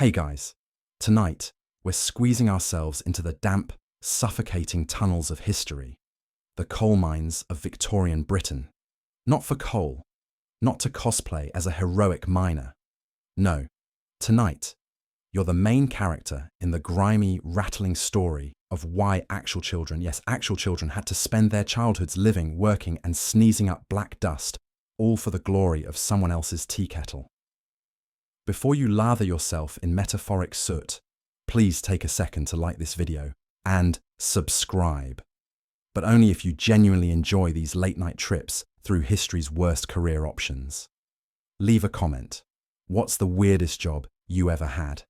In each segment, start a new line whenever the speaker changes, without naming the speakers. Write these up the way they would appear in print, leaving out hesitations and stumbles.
Hey guys, tonight we're squeezing ourselves into the damp, suffocating tunnels of history, the coal mines of Victorian Britain. Not for coal, not to cosplay as a heroic miner. No, tonight you're the main character in the grimy, rattling story of why actual children, yes, actual children had to spend their childhoods living, working and sneezing up black dust, all for the glory of someone else's tea kettle. Before you lather yourself in metaphoric soot, please take a second to like this video and subscribe. But only if you genuinely enjoy these late-night trips through history's worst career options. Leave a comment. What's the weirdest job you ever had?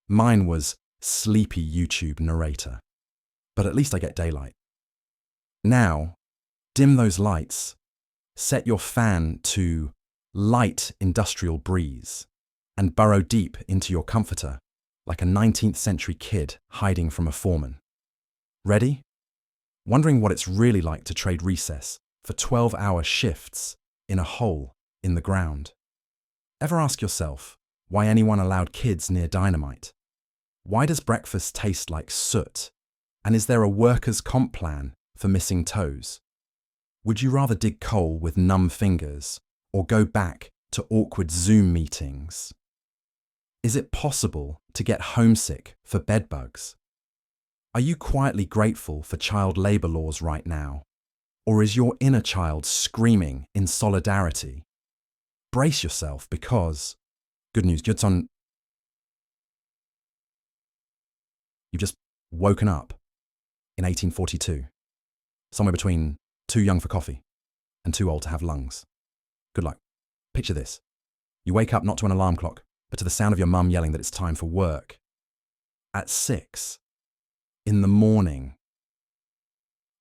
Mine was sleepy YouTube narrator. But at least I get daylight. Now, dim those lights. Set your fan to light industrial breeze and burrow deep into your comforter like a 19th century kid hiding from a foreman. Ready? Wondering what it's really like to trade recess for 12-hour shifts in a hole in the ground? Ever ask yourself why anyone allowed kids near dynamite? Why does breakfast taste like soot? And is there a workers' comp plan for missing toes? Would you rather dig coal with numb fingers or go back to awkward Zoom meetings? Is it possible to get homesick for bedbugs? Are you quietly grateful for child labour laws right now? Or is your inner child screaming in solidarity? Brace yourself because, good news, you've just woken up in 1842, somewhere between too young for coffee and too old to have lungs. Good luck. Picture this. You wake up not to an alarm clock, but to the sound of your mum yelling that it's time for work. At 6 in the morning.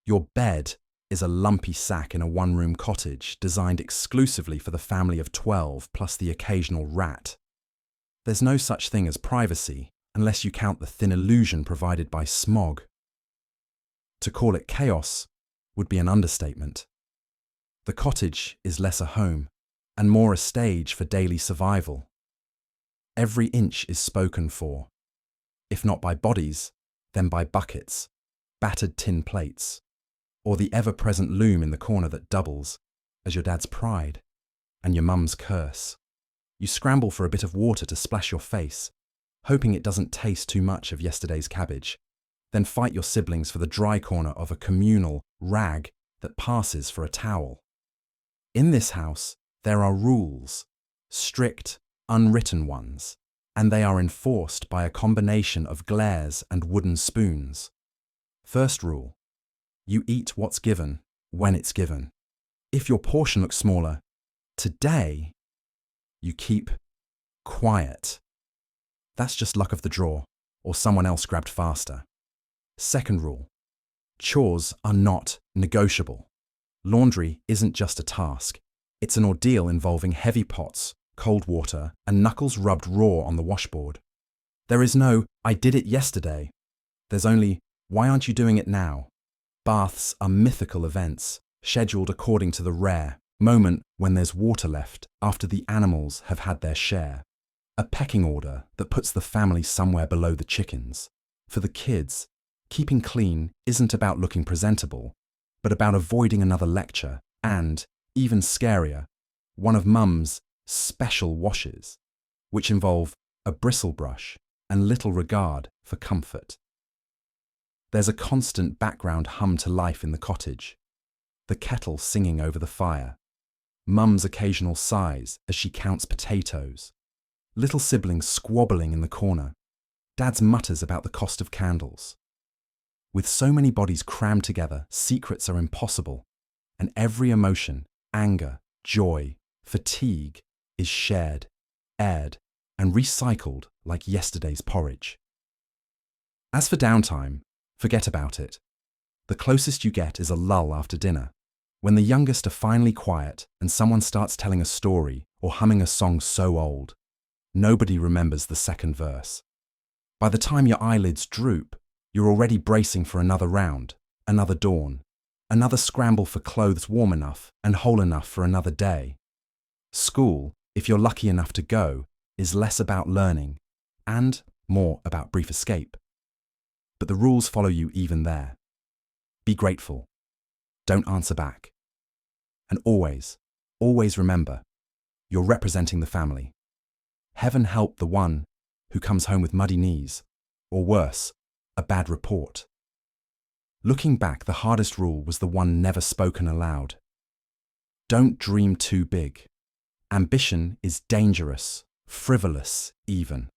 Your bed is a lumpy sack in a one-room cottage designed exclusively for the family of 12 plus the occasional rat. There's no such thing as privacy unless you count the thin illusion provided by smog. To call it chaos would be an understatement. The cottage is less a home and more a stage for daily survival. Every inch is spoken for, if not by bodies, then by buckets, battered tin plates, or the ever-present loom in the corner that doubles as your dad's pride and your mum's curse. You scramble for a bit of water to splash your face, hoping it doesn't taste too much of yesterday's cabbage, then fight your siblings for the dry corner of a communal rag that passes for a towel. In this house, there are rules, strict, unwritten ones, and they are enforced by a combination of glares and wooden spoons. First rule, you eat what's given when it's given. If your portion looks smaller today, you keep quiet. That's just luck of the draw, or someone else grabbed faster. Second rule, chores are not negotiable. Laundry isn't just a task, it's an ordeal involving heavy pots, cold water, and knuckles rubbed raw on the washboard. There is no, I did it yesterday. There's only, why aren't you doing it now? Baths are mythical events, scheduled according to the rare moment when there's water left after the animals have had their share. A pecking order that puts the family somewhere below the chickens. For the kids, keeping clean isn't about looking presentable, but about avoiding another lecture and, even scarier, one of mum's special washes, which involve a bristle brush and little regard for comfort. There's a constant background hum to life in the cottage, the kettle singing over the fire, mum's occasional sighs as she counts potatoes, little siblings squabbling in the corner, dad's mutters about the cost of candles. With so many bodies crammed together, secrets are impossible, and every emotion, anger, joy, fatigue, is shared, aired, and recycled like yesterday's porridge. As for downtime, forget about it. The closest you get is a lull after dinner, when the youngest are finally quiet and someone starts telling a story or humming a song so old, nobody remembers the second verse. By the time your eyelids droop, you're already bracing for another round, another dawn, another scramble for clothes warm enough and whole enough for another day. School, if you're lucky enough to go, is less about learning and more about brief escape. But the rules follow you even there. Be grateful. Don't answer back. And always, always remember, you're representing the family. Heaven help the one who comes home with muddy knees, or worse, a bad report. Looking back, the hardest rule was the one never spoken aloud. Don't dream too big. Ambition is dangerous, frivolous even.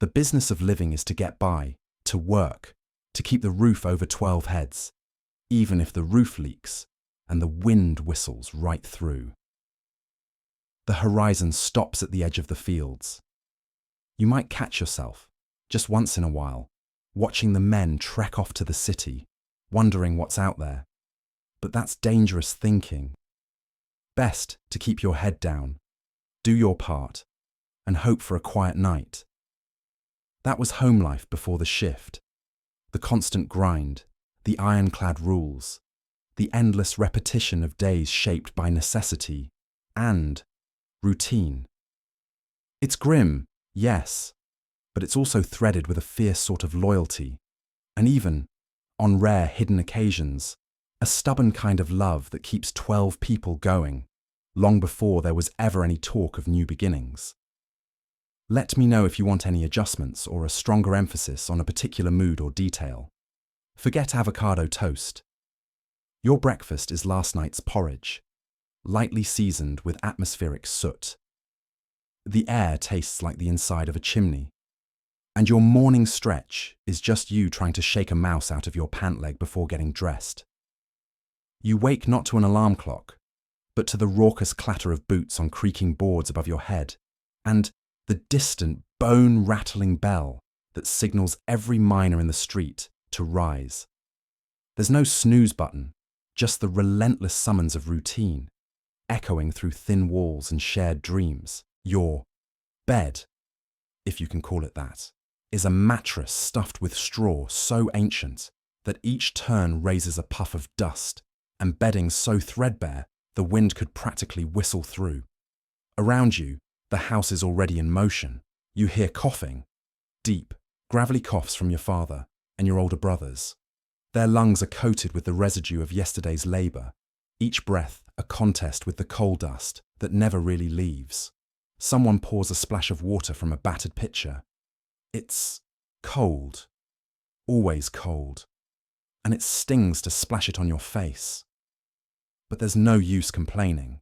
The business of living is to get by, to work, to keep the roof over 12 heads, even if the roof leaks and the wind whistles right through. The horizon stops at the edge of the fields. You might catch yourself, just once in a while, watching the men trek off to the city, wondering what's out there. But that's dangerous thinking. Best to keep your head down, do your part, and hope for a quiet night. That was home life before the shift. The constant grind, the ironclad rules, the endless repetition of days shaped by necessity and routine. It's grim, yes, but it's also threaded with a fierce sort of loyalty, and even, on rare hidden occasions, a stubborn kind of love that keeps 12 people going, long before there was ever any talk of new beginnings. Let me know if you want any adjustments or a stronger emphasis on a particular mood or detail. Forget avocado toast. Your breakfast is last night's porridge, lightly seasoned with atmospheric soot. The air tastes like the inside of a chimney. And your morning stretch is just you trying to shake a mouse out of your pant leg before getting dressed. You wake not to an alarm clock, but to the raucous clatter of boots on creaking boards above your head, and the distant, bone-rattling bell that signals every miner in the street to rise. There's no snooze button, just the relentless summons of routine, echoing through thin walls and shared dreams. Your bed, if you can call it that, is a mattress stuffed with straw so ancient that each turn raises a puff of dust, and bedding so threadbare the wind could practically whistle through. Around you, the house is already in motion. You hear coughing, deep, gravelly coughs from your father and your older brothers. Their lungs are coated with the residue of yesterday's labour, each breath a contest with the coal dust that never really leaves. Someone pours a splash of water from a battered pitcher. It's cold, always cold, and it stings to splash it on your face. But there's no use complaining.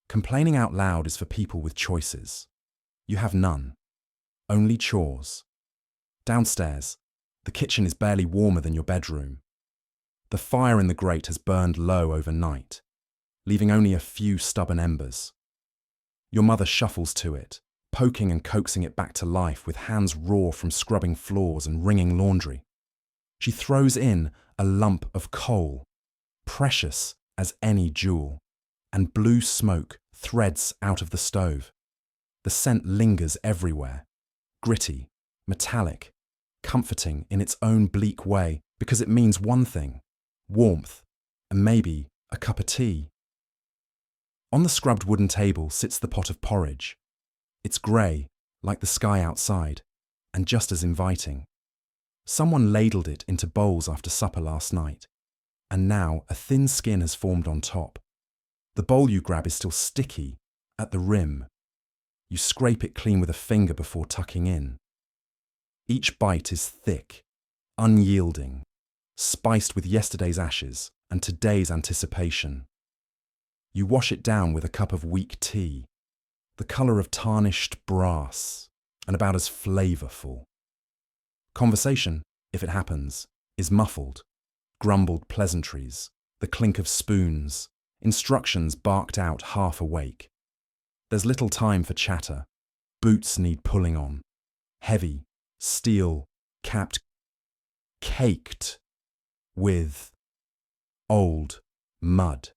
Complaining out loud is for people with choices. You have none. Only chores. Downstairs, the kitchen is barely warmer than your bedroom. The fire in the grate has burned low overnight, leaving only a few stubborn embers. Your mother shuffles to it, poking and coaxing it back to life with hands raw from scrubbing floors and wringing laundry. She throws in a lump of coal, precious as any jewel, and blue smoke threads out of the stove. The scent lingers everywhere, gritty, metallic, comforting in its own bleak way, because it means one thing: warmth, and maybe a cup of tea. On the scrubbed wooden table sits the pot of porridge. It's grey, like the sky outside, and just as inviting. Someone ladled it into bowls after supper last night, and now a thin skin has formed on top. The bowl you grab is still sticky at the rim. You scrape it clean with a finger before tucking in. Each bite is thick, unyielding, spiced with yesterday's ashes and today's anticipation. You wash it down with a cup of weak tea, the colour of tarnished brass, and about as flavourful. Conversation, if it happens, is muffled, grumbled pleasantries, the clink of spoons, instructions barked out half awake. There's little time for chatter. Boots need pulling on. Heavy, steel, capped, caked with old mud.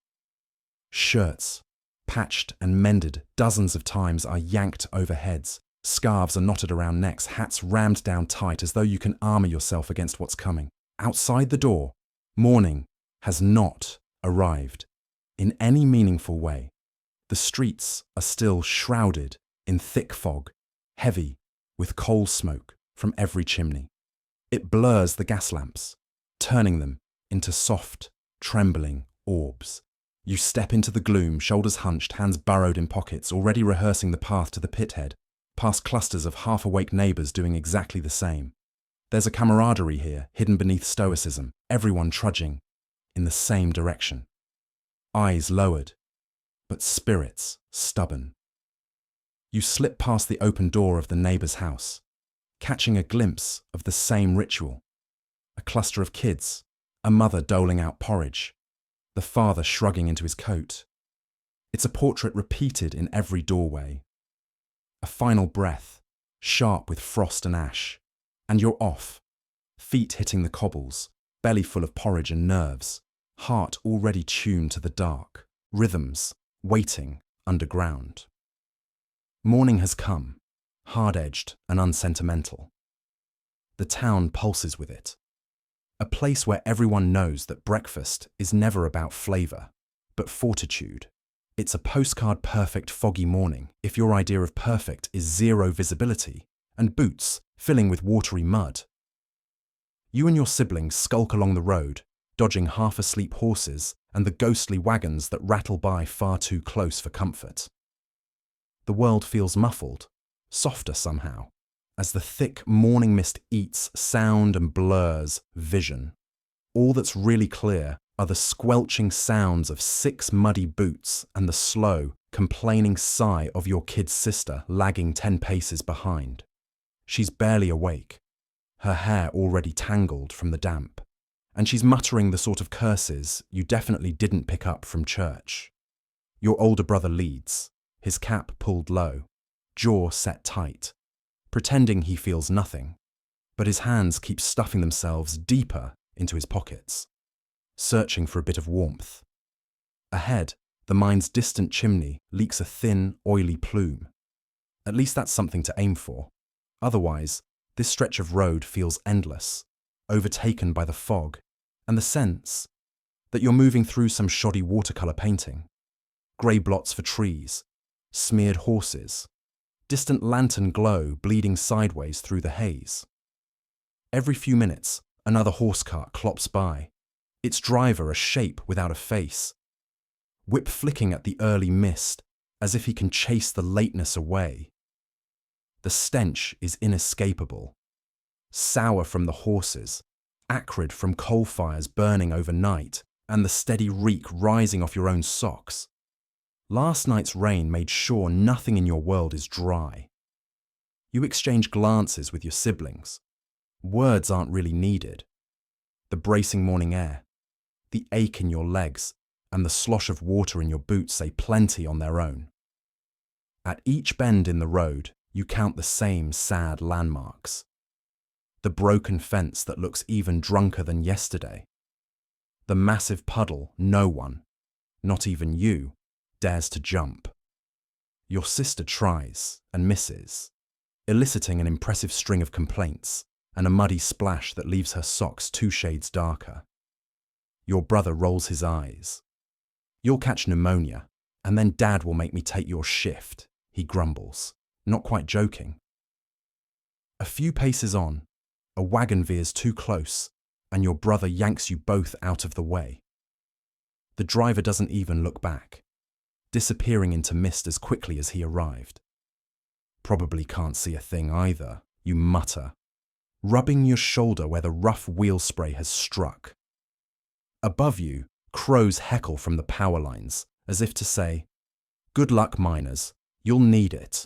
Shirts, patched and mended dozens of times, are yanked over heads. Scarves are knotted around necks, hats rammed down tight as though you can armour yourself against what's coming. Outside the door, morning has not arrived in any meaningful way. The streets are still shrouded in thick fog, heavy, with coal smoke from every chimney. It blurs the gas lamps, turning them into soft, trembling orbs. You step into the gloom, shoulders hunched, hands burrowed in pockets, already rehearsing the path to the pithead, past clusters of half-awake neighbours doing exactly the same. There's a camaraderie here, hidden beneath stoicism, everyone trudging in the same direction. Eyes lowered, but spirits stubborn. You slip past the open door of the neighbour's house, catching a glimpse of the same ritual. A cluster of kids, a mother doling out porridge, the father shrugging into his coat. It's a portrait repeated in every doorway. A final breath, sharp with frost and ash, and you're off, feet hitting the cobbles, belly full of porridge and nerves, heart already tuned to the dark, rhythms waiting underground. Morning has come, hard-edged and unsentimental. The town pulses with it. A place where everyone knows that breakfast is never about flavour, but fortitude. It's a postcard-perfect foggy morning if your idea of perfect is zero visibility and boots filling with watery mud. You and your siblings skulk along the road, dodging half-asleep horses and the ghostly wagons that rattle by far too close for comfort. The world feels muffled, softer somehow, as the thick morning mist eats sound and blurs vision. All that's really clear are the squelching sounds of 6 muddy boots and the slow, complaining sigh of your kid's sister lagging 10 paces behind. She's barely awake, her hair already tangled from the damp, and she's muttering the sort of curses you definitely didn't pick up from church. Your older brother leads, his cap pulled low, jaw set tight, pretending he feels nothing, but his hands keep stuffing themselves deeper into his pockets, searching for a bit of warmth. Ahead, the mine's distant chimney leaks a thin, oily plume. At least that's something to aim for. Otherwise, this stretch of road feels endless, overtaken by the fog and the sense that you're moving through some shoddy watercolour painting. Grey blots for trees, smeared horses, distant lantern glow bleeding sideways through the haze. Every few minutes, another horse cart clops by, its driver a shape without a face, whip flicking at the early mist as if he can chase the lateness away. The stench is inescapable, sour from the horses, acrid from coal fires burning overnight, and the steady reek rising off your own socks. Last night's rain made sure nothing in your world is dry. You exchange glances with your siblings. Words aren't really needed. The bracing morning air, the ache in your legs, and the slosh of water in your boots say plenty on their own. At each bend in the road, you count the same sad landmarks. The broken fence that looks even drunker than yesterday. The massive puddle no one, not even you, dares to jump. Your sister tries and misses, eliciting an impressive string of complaints and a muddy splash that leaves her socks 2 shades darker. Your brother rolls his eyes. You'll catch pneumonia, and then Dad will make me take your shift, he grumbles, not quite joking. A few paces on, a wagon veers too close, and your brother yanks you both out of the way. The driver doesn't even look back, disappearing into mist as quickly as he arrived. Probably can't see a thing either, you mutter, rubbing your shoulder where the rough wheel spray has struck. Above you, crows heckle from the power lines, as if to say, "Good luck, miners, you'll need it."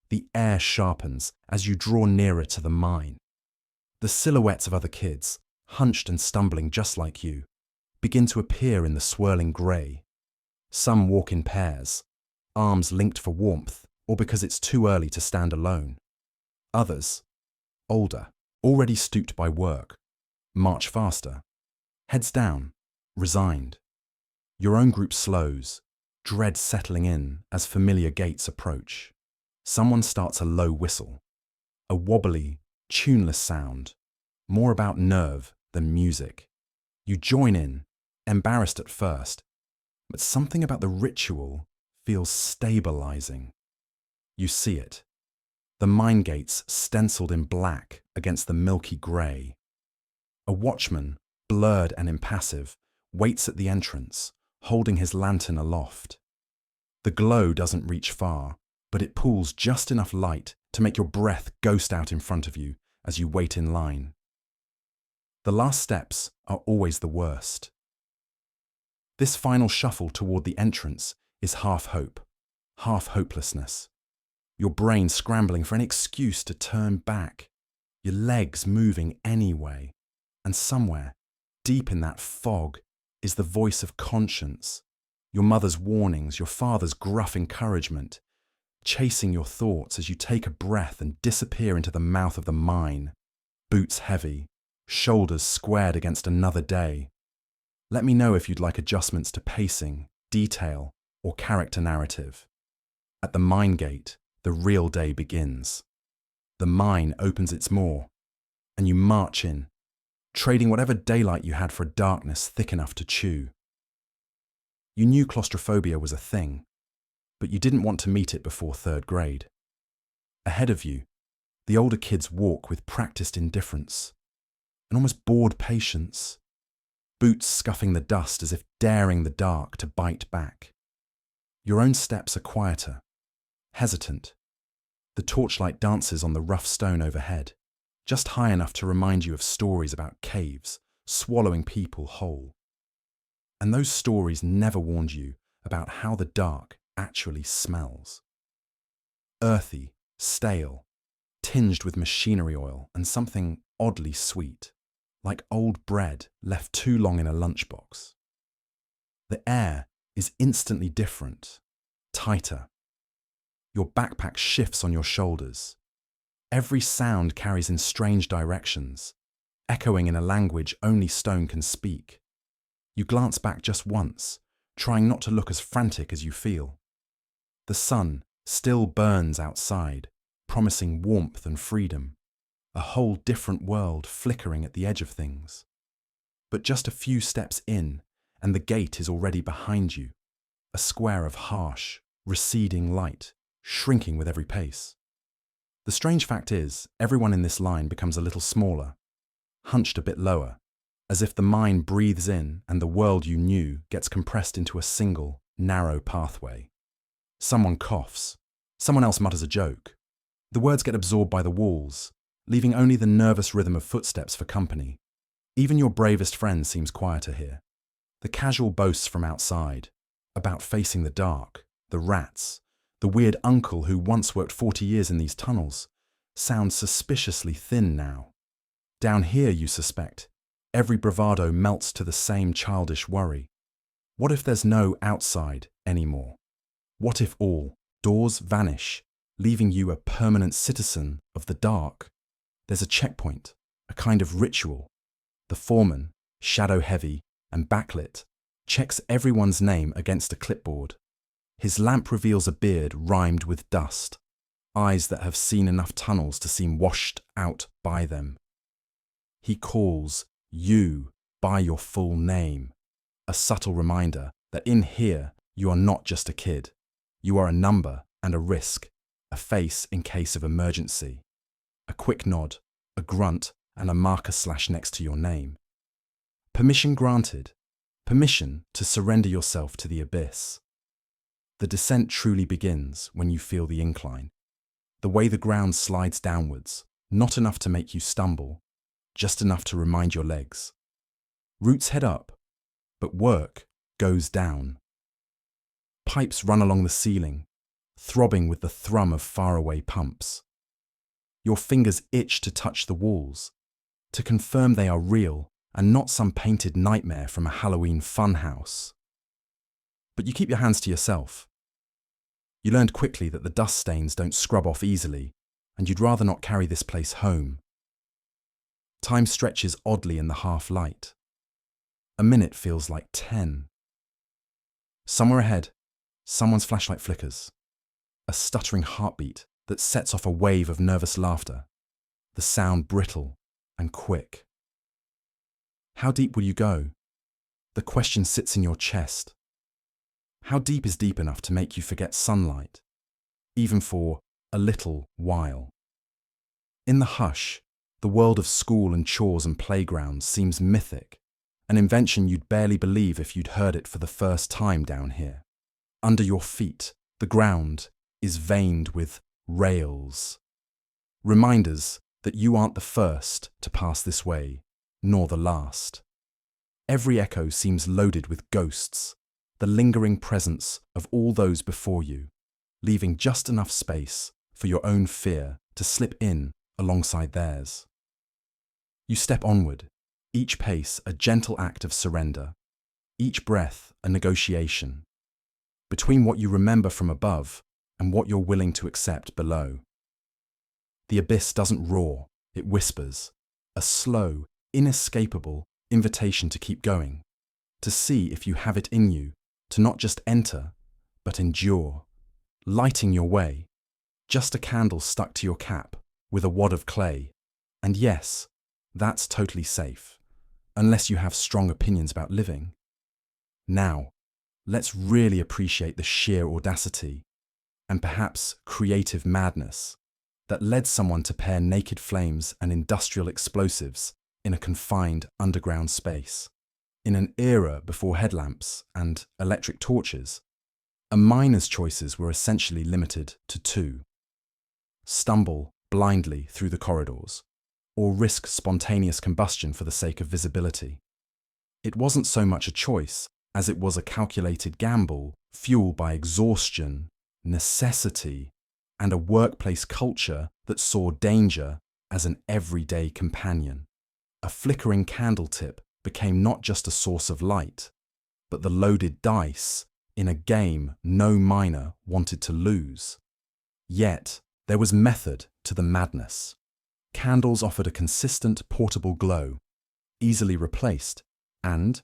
The air sharpens as you draw nearer to the mine. The silhouettes of other kids, hunched and stumbling just like you, begin to appear in the swirling grey. Some walk in pairs, arms linked for warmth or because it's too early to stand alone. Others, older, already stooped by work, march faster, heads down, resigned. Your own group slows, dread settling in as familiar gates approach. Someone starts a low whistle, a wobbly, tuneless sound, more about nerve than music. You join in, embarrassed at first, but something about the ritual feels stabilizing. You see it. the mine gates stenciled in black against the milky grey. A watchman, blurred and impassive, waits at the entrance, holding his lantern aloft. The glow doesn't reach far, but it pools just enough light to make your breath ghost out in front of you as you wait in line. The last steps are always the worst. This final shuffle toward the entrance is half hope, half hopelessness. Your brain scrambling for an excuse to turn back, your legs moving anyway, and somewhere, deep in that fog, is the voice of conscience, your mother's warnings, your father's gruff encouragement, chasing your thoughts as you take a breath and disappear into the mouth of the mine, boots heavy, shoulders squared against another day. Let me know if you'd like adjustments to pacing, detail, or character narrative. At the mine gate, the real day begins. The mine opens its maw, and you march in, trading whatever daylight you had for a darkness thick enough to chew. You knew claustrophobia was a thing, but you didn't want to meet it before third grade. Ahead of you, the older kids walk with practiced indifference, an almost bored patience, boots scuffing the dust as if daring the dark to bite back. Your own steps are quieter, hesitant. The torchlight dances on the rough stone overhead, just high enough to remind you of stories about caves, swallowing people whole. And those stories never warned you about how the dark actually smells. Earthy, stale, tinged with machinery oil and something oddly sweet, like old bread left too long in a lunchbox. The air is instantly different, tighter. Your backpack shifts on your shoulders. Every sound carries in strange directions, echoing in a language only stone can speak. You glance back just once, trying not to look as frantic as you feel. The sun still burns outside, promising warmth and freedom, a whole different world flickering at the edge of things. But just a few steps in, and the gate is already behind you, a square of harsh, receding light, shrinking with every pace. The strange fact is, everyone in this line becomes a little smaller, hunched a bit lower, as if the mine breathes in and the world you knew gets compressed into a single, narrow pathway. Someone coughs. Someone else mutters a joke. The words get absorbed by the walls, leaving only the nervous rhythm of footsteps for company. Even your bravest friend seems quieter here. The casual boasts from outside, about facing the dark, the rats, the weird uncle who once worked 40 years in these tunnels, sound suspiciously thin now. Down here, you suspect, every bravado melts to the same childish worry. What if there's no outside anymore? What if all doors vanish, leaving you a permanent citizen of the dark? There's a checkpoint, a kind of ritual. The foreman, shadow-heavy and backlit, checks everyone's name against a clipboard. His lamp reveals a beard rimed with dust, eyes that have seen enough tunnels to seem washed out by them. He calls you by your full name, a subtle reminder that in here you are not just a kid. You are a number and a risk, a face in case of emergency. A quick nod, a grunt, and a marker slash next to your name. Permission granted. Permission to surrender yourself to the abyss. The descent truly begins when you feel the incline. The way the ground slides downwards, not enough to make you stumble, just enough to remind your legs. Roots head up, but work goes down. Pipes run along the ceiling, throbbing with the thrum of faraway pumps. Your fingers itch to touch the walls, to confirm they are real and not some painted nightmare from a Halloween funhouse. But you keep your hands to yourself. You learned quickly that the dust stains don't scrub off easily, and you'd rather not carry this place home. Time stretches oddly in the half-light. A minute feels like 10. Somewhere ahead, someone's flashlight flickers. A stuttering heartbeat that sets off a wave of nervous laughter. The sound brittle and quick. How deep will you go? The question sits in your chest. How deep is deep enough to make you forget sunlight, even for a little while. In the hush, the world of school and chores and playgrounds seems mythic, an invention you'd barely believe if you'd heard it for the first time down here. Under your feet, the ground is veined with rails, reminders that you aren't the first to pass this way, nor the last. Every echo seems loaded with ghosts, the lingering presence of all those before you, leaving just enough space for your own fear to slip in alongside theirs. You step onward, each pace a gentle act of surrender, each breath a negotiation, between what you remember from above and what you're willing to accept below. The abyss doesn't roar, it whispers, a slow, inescapable invitation to keep going, to see if you have it in you, to not just enter, but endure, lighting your way, just a candle stuck to your cap with a wad of clay. And yes, that's totally safe, unless you have strong opinions about living. Now, let's really appreciate the sheer audacity and perhaps creative madness that led someone to pair naked flames and industrial explosives in a confined underground space. In an era before headlamps and electric torches, a miner's choices were essentially limited to two: stumble blindly through the corridors, or risk spontaneous combustion for the sake of visibility. It wasn't so much a choice as it was a calculated gamble fueled by exhaustion, necessity, and a workplace culture that saw danger as an everyday companion. A flickering candle tip became not just a source of light, but the loaded dice in a game no miner wanted to lose. Yet, there was method to the madness. Candles offered a consistent, portable glow, easily replaced, and,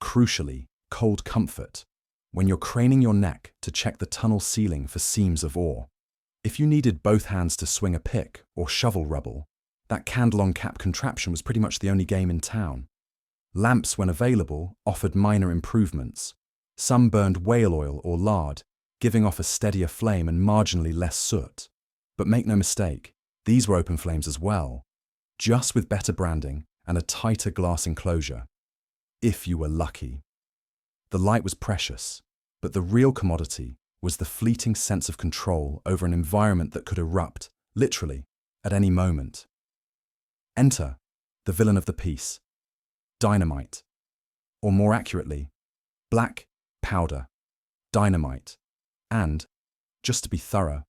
crucially, cold comfort when you're craning your neck to check the tunnel ceiling for seams of ore. If you needed both hands to swing a pick or shovel rubble, that candle-on-cap contraption was pretty much the only game in town. Lamps, when available, offered minor improvements. Some burned whale oil or lard, giving off a steadier flame and marginally less soot. But make no mistake, these were open flames as well, just with better branding and a tighter glass enclosure. If you were lucky. The light was precious, but the real commodity was the fleeting sense of control over an environment that could erupt, literally, at any moment. Enter the villain of the piece, dynamite, or more accurately, black powder, dynamite, and, just to be thorough,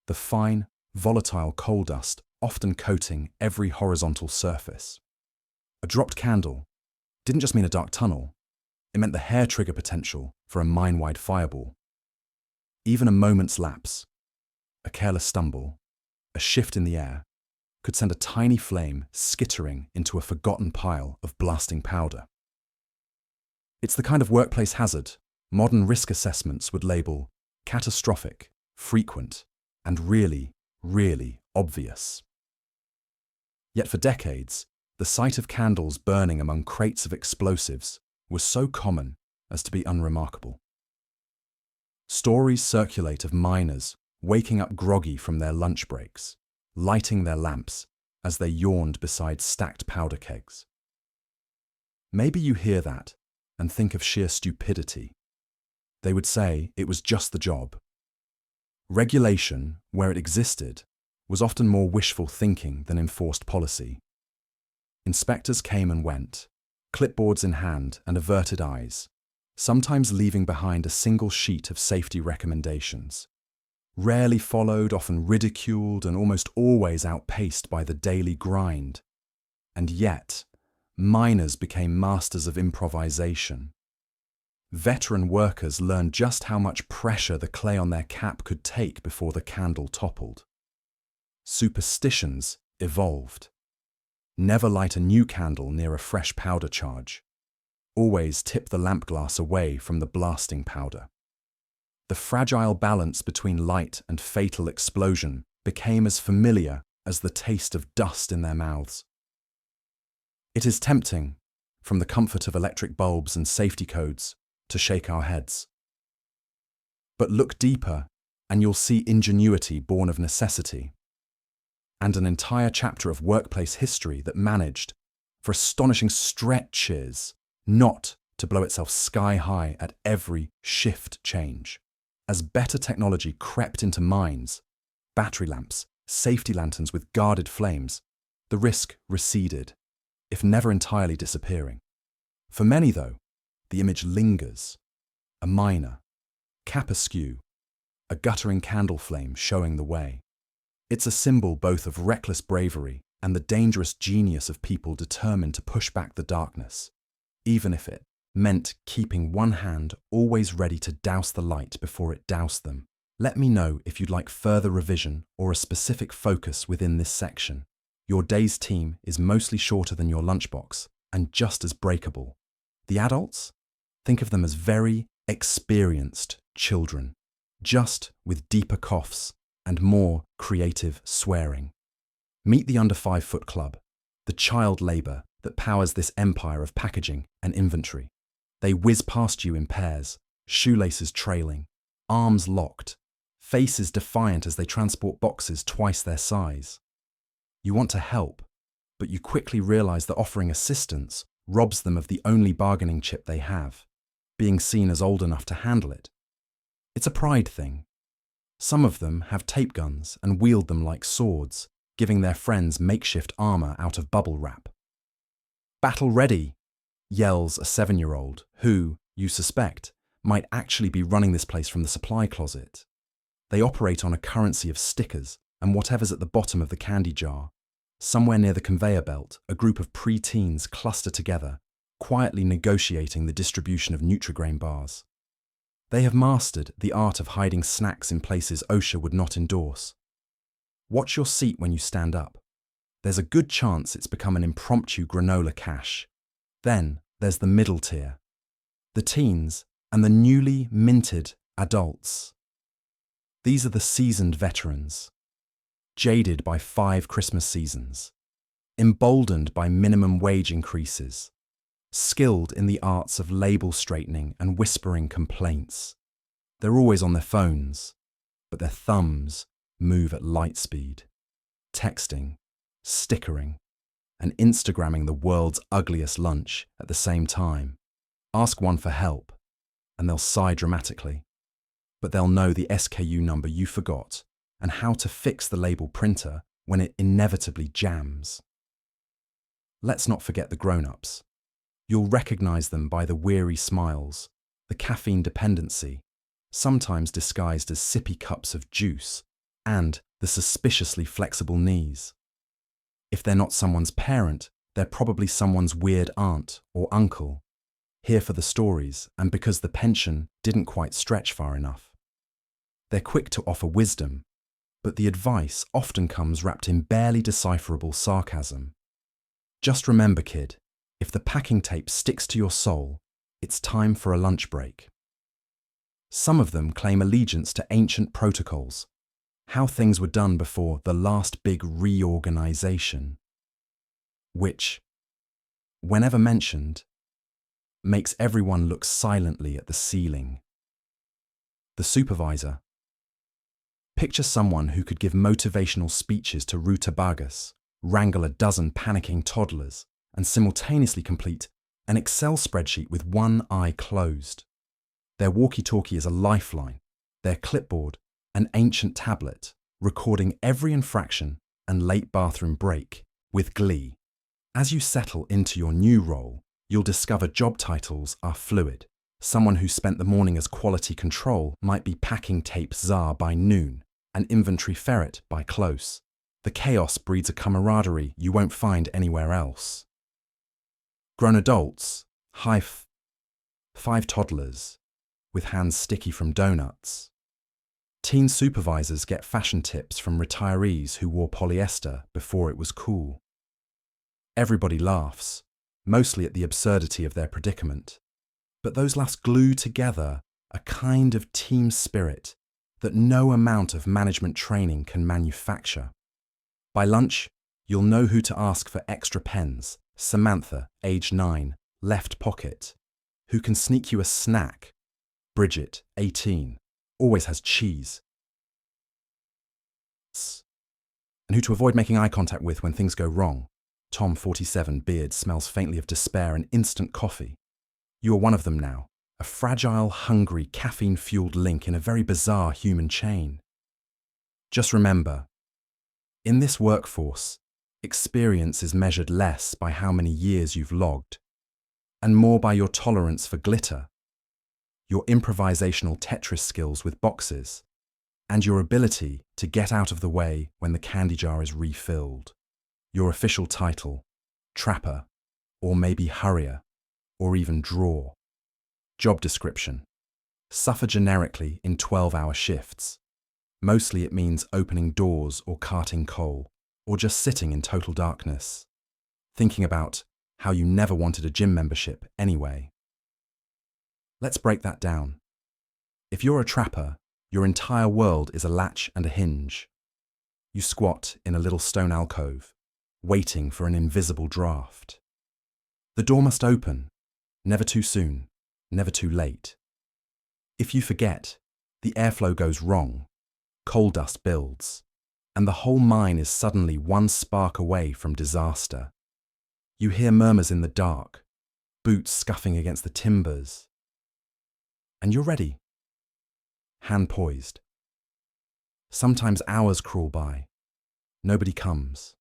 the fine, volatile coal dust often coating every horizontal surface. A dropped candle didn't just mean a dark tunnel, it meant the hair trigger potential for a mine-wide fireball. Even a moment's lapse, a careless stumble, a shift in the air, could send a tiny flame skittering into a forgotten pile of blasting powder. It's the kind of workplace hazard modern risk assessments would label catastrophic, frequent, and really, really obvious. Yet for decades, the sight of candles burning among crates of explosives was so common as to be unremarkable. Stories circulate of miners waking up groggy from their lunch breaks, lighting their lamps as they yawned beside stacked powder kegs. Maybe you hear that and think of sheer stupidity. They would say it was just the job. Regulation, where it existed, was often more wishful thinking than enforced policy. Inspectors came and went, clipboards in hand and averted eyes, sometimes leaving behind a single sheet of safety recommendations. Rarely followed, often ridiculed, and almost always outpaced by the daily grind. And yet, miners became masters of improvisation. Veteran workers learned just how much pressure the clay on their cap could take before the candle toppled. Superstitions evolved. Never light a new candle near a fresh powder charge. Always tip the lamp glass away from the blasting powder. The fragile balance between light and fatal explosion became as familiar as the taste of dust in their mouths. It is tempting, from the comfort of electric bulbs and safety codes, to shake our heads. But look deeper and you'll see ingenuity born of necessity, and an entire chapter of workplace history that managed, for astonishing stretches, not to blow itself sky high at every shift change. As better technology crept into mines, battery lamps, safety lanterns with guarded flames, the risk receded, if never entirely disappearing. For many, though, the image lingers, a miner, cap askew, a guttering candle flame showing the way. It's a symbol both of reckless bravery and the dangerous genius of people determined to push back the darkness, even if it meant keeping one hand always ready to douse the light before it doused them. Let me know if you'd like further revision or a specific focus within this section. Your day's team is mostly shorter than your lunchbox and just as breakable. The adults? Think of them as very experienced children, just with deeper coughs and more creative swearing. Meet the under 5 foot club, the child labour that powers this empire of packaging and inventory. They whiz past you in pairs, shoelaces trailing, arms locked, faces defiant as they transport boxes twice their size. You want to help, but you quickly realise that offering assistance robs them of the only bargaining chip they have, being seen as old enough to handle it. It's a pride thing. Some of them have tape guns and wield them like swords, giving their friends makeshift armour out of bubble wrap. "Battle ready," yells a 7-year-old who, you suspect, might actually be running this place from the supply closet. They operate on a currency of stickers and whatever's at the bottom of the candy jar. Somewhere near the conveyor belt, a group of pre-teens cluster together, quietly negotiating the distribution of Nutrigrain bars. They have mastered the art of hiding snacks in places OSHA would not endorse. Watch your seat when you stand up. There's a good chance it's become an impromptu granola cache. Then there's the middle tier, the teens and the newly minted adults. These are the seasoned veterans, jaded by 5 Christmas seasons, emboldened by minimum wage increases, skilled in the arts of label straightening and whispering complaints. They're always on their phones, but their thumbs move at light speed, texting, stickering, and Instagramming the world's ugliest lunch at the same time. Ask one for help, and they'll sigh dramatically, but they'll know the SKU number you forgot and how to fix the label printer when it inevitably jams. Let's not forget the grown-ups. You'll recognize them by the weary smiles, the caffeine dependency, sometimes disguised as sippy cups of juice, and the suspiciously flexible knees. If they're not someone's parent, they're probably someone's weird aunt or uncle, here for the stories and because the pension didn't quite stretch far enough. They're quick to offer wisdom, but the advice often comes wrapped in barely decipherable sarcasm. Just remember, kid, if the packing tape sticks to your soul, it's time for a lunch break. Some of them claim allegiance to ancient protocols, how things were done before the last big reorganization, which, whenever mentioned, makes everyone look silently at the ceiling. The supervisor. Picture someone who could give motivational speeches to rutabagas, wrangle a dozen panicking toddlers, and simultaneously complete an Excel spreadsheet with one eye closed. Their walkie-talkie is a lifeline, their clipboard an ancient tablet, recording every infraction and late bathroom break with glee. As you settle into your new role, you'll discover job titles are fluid. Someone who spent the morning as quality control might be packing tape czar by noon, an inventory ferret by close. The chaos breeds a camaraderie you won't find anywhere else. Grown adults, 5 toddlers, with hands sticky from donuts. Teen supervisors get fashion tips from retirees who wore polyester before it was cool. Everybody laughs, mostly at the absurdity of their predicament. But those last glue together a kind of team spirit that no amount of management training can manufacture. By lunch, you'll know who to ask for extra pens. Samantha, age 9, left pocket, who can sneak you a snack. Bridget, 18, always has cheese. and who to avoid making eye contact with when things go wrong. Tom, 47, beard, smells faintly of despair and instant coffee. You are one of them now, a fragile, hungry, caffeine-fueled link in a very bizarre human chain. Just remember, in this workforce, experience is measured less by how many years you've logged, and more by your tolerance for glitter, your improvisational Tetris skills with boxes, and your ability to get out of the way when the candy jar is refilled. Your official title, trapper, or maybe hurrier, or even drawer. Job description, suffer generically in 12-hour shifts. Mostly it means opening doors or carting coal, or just sitting in total darkness, thinking about how you never wanted a gym membership anyway. Let's break that down. If you're a trapper, your entire world is a latch and a hinge. You squat in a little stone alcove, waiting for an invisible draft. The door must open, never too soon, never too late. If you forget, the airflow goes wrong, coal dust builds, and the whole mine is suddenly one spark away from disaster. You hear murmurs in the dark, boots scuffing against the timbers, and you're ready. Hand poised. Sometimes hours crawl by. Nobody comes.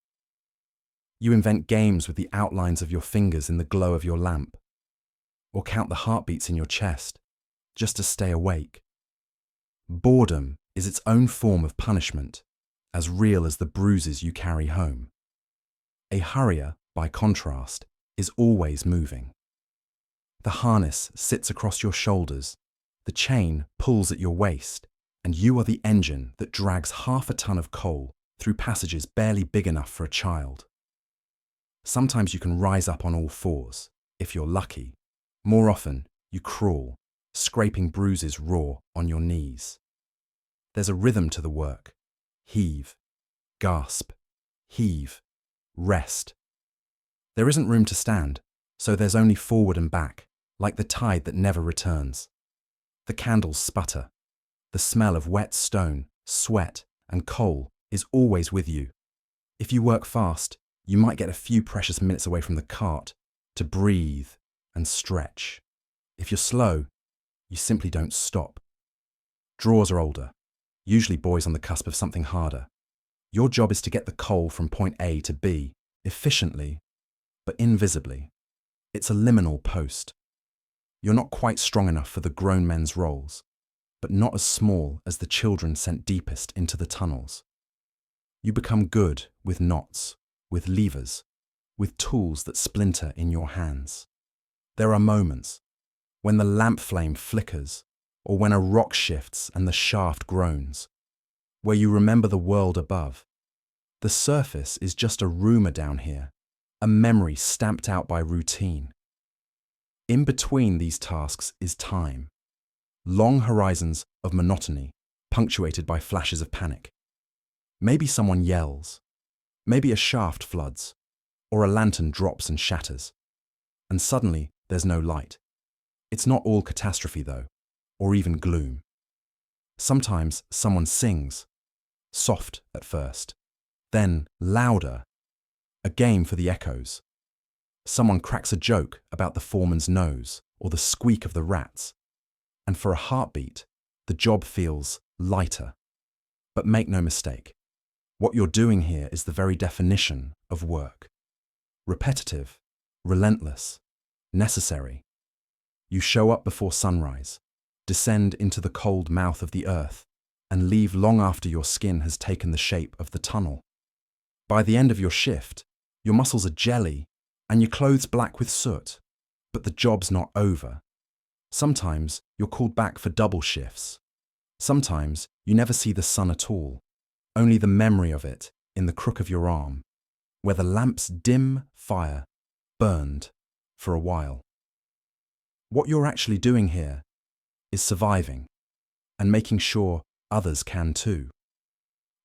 You invent games with the outlines of your fingers in the glow of your lamp, or count the heartbeats in your chest, just to stay awake. Boredom is its own form of punishment, as real as the bruises you carry home. A hurrier, by contrast, is always moving. The harness sits across your shoulders, the chain pulls at your waist, and you are the engine that drags half a ton of coal through passages barely big enough for a child. Sometimes you can rise up on all fours, if you're lucky. More often, you crawl, scraping bruises raw on your knees. There's a rhythm to the work. Heave, gasp, heave, rest. There isn't room to stand, so there's only forward and back, like the tide that never returns. The candles sputter. The smell of wet stone, sweat, and coal is always with you. If you work fast, you might get a few precious minutes away from the cart to breathe and stretch. If you're slow, you simply don't stop. Drawers are older, usually boys on the cusp of something harder. Your job is to get the coal from point A to B, efficiently, but invisibly. It's a liminal post. You're not quite strong enough for the grown men's roles, but not as small as the children sent deepest into the tunnels. You become good with knots, with levers, with tools that splinter in your hands. There are moments when the lamp flame flickers, or when a rock shifts and the shaft groans, where you remember the world above. The surface is just a rumour down here, a memory stamped out by routine. In between these tasks is time, long horizons of monotony, punctuated by flashes of panic. Maybe someone yells, maybe a shaft floods, or a lantern drops and shatters, and suddenly there's no light. It's not all catastrophe though, or even gloom. Sometimes someone sings, soft at first, then louder, a game for the echoes. Someone cracks a joke about the foreman's nose or the squeak of the rats, and for a heartbeat, the job feels lighter. But make no mistake, what you're doing here is the very definition of work. Repetitive, relentless, necessary. You show up before sunrise, descend into the cold mouth of the earth, and leave long after your skin has taken the shape of the tunnel. By the end of your shift, your muscles are jelly and your clothes black with soot, but the job's not over. Sometimes you're called back for double shifts. Sometimes you never see the sun at all, only the memory of it in the crook of your arm, where the lamp's dim fire burned for a while. What you're actually doing here is surviving and making sure others can too.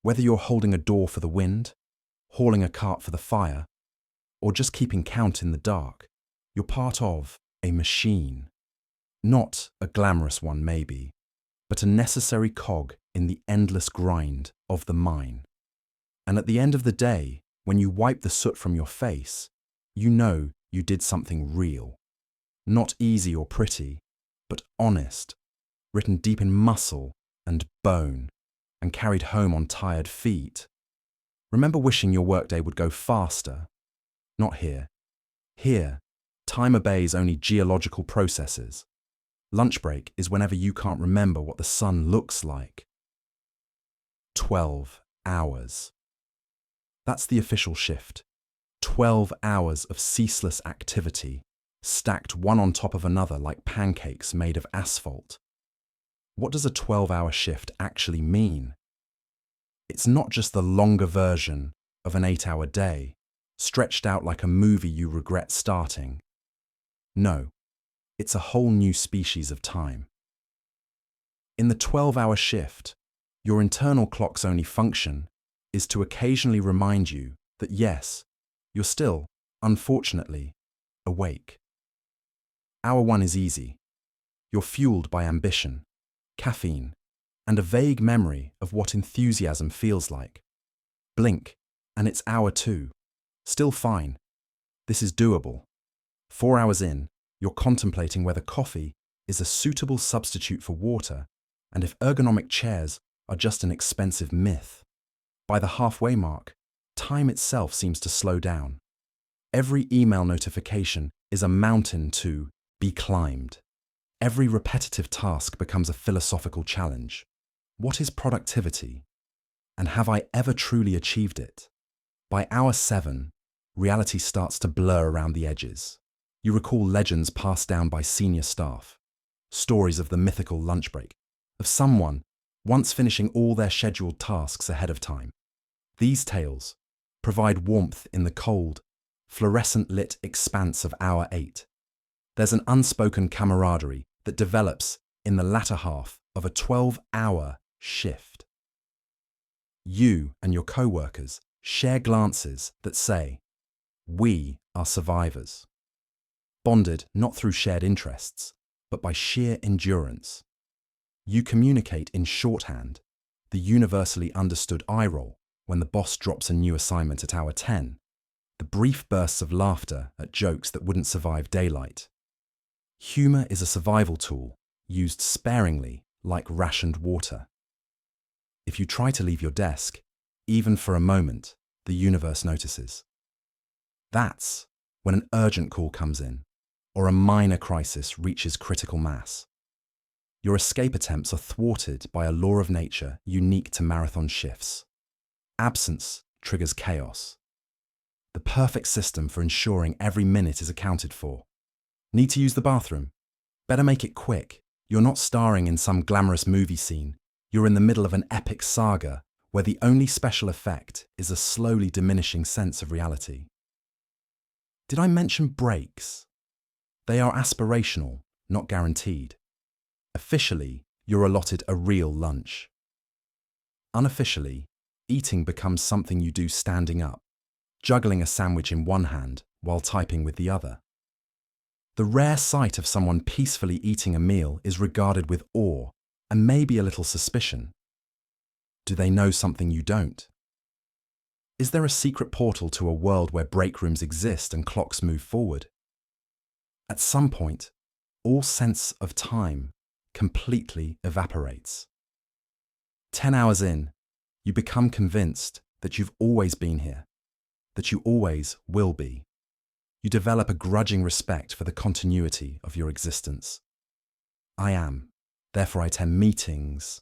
Whether you're holding a door for the wind, hauling a cart for the fire, or just keeping count in the dark, you're part of a machine. Not a glamorous one maybe, but a necessary cog in the endless grind of the mine. And at the end of the day, when you wipe the soot from your face, you know you did something real. Not easy or pretty, but honest, written deep in muscle and bone, and carried home on tired feet. Remember wishing your workday would go faster. Not here. Here, time obeys only geological processes. Lunch break is whenever you can't remember what the sun looks like. 12 hours. That's the official shift. 12 hours of ceaseless activity, stacked one on top of another like pancakes made of asphalt. What does a 12-hour shift actually mean? It's not just the longer version of an 8-hour day, stretched out like a movie you regret starting. No, it's a whole new species of time. In the 12-hour shift, your internal clock's only function is to occasionally remind you that yes, you're still, unfortunately, awake. Hour 1 is easy. You're fueled by ambition, caffeine, and a vague memory of what enthusiasm feels like. Blink, and it's hour 2. Still fine. This is doable. 4 hours in, you're contemplating whether coffee is a suitable substitute for water, and if ergonomic chairs are just an expensive myth. By the halfway mark, time itself seems to slow down. Every email notification is a mountain to be climbed. Every repetitive task becomes a philosophical challenge. What is productivity? And have I ever truly achieved it? By hour 7, reality starts to blur around the edges. You recall legends passed down by senior staff, stories of the mythical lunch break, of someone once finishing all their scheduled tasks ahead of time. These tales provide warmth in the cold, fluorescent-lit expanse of hour 8. There's an unspoken camaraderie that develops in the latter half of a 12-hour shift. You and your co-workers share glances that say, "We are survivors." Bonded not through shared interests, but by sheer endurance. You communicate in shorthand, the universally understood eye roll when the boss drops a new assignment at hour 10, the brief bursts of laughter at jokes that wouldn't survive daylight. Humor is a survival tool, used sparingly like rationed water. If you try to leave your desk, even for a moment, the universe notices. That's when an urgent call comes in, or a minor crisis reaches critical mass. Your escape attempts are thwarted by a law of nature unique to marathon shifts. Absence triggers chaos. The perfect system for ensuring every minute is accounted for. Need to use the bathroom? Better make it quick. You're not starring in some glamorous movie scene. You're in the middle of an epic saga where the only special effect is a slowly diminishing sense of reality. Did I mention breaks? They are aspirational, not guaranteed. Officially, you're allotted a real lunch. Unofficially, eating becomes something you do standing up, juggling a sandwich in one hand while typing with the other. The rare sight of someone peacefully eating a meal is regarded with awe and maybe a little suspicion. Do they know something you don't? Is there a secret portal to a world where break rooms exist and clocks move forward? At some point, all sense of time completely evaporates. 10 hours in, you become convinced that you've always been here, that you always will be. You develop a grudging respect for the continuity of your existence. I am, therefore I attend meetings.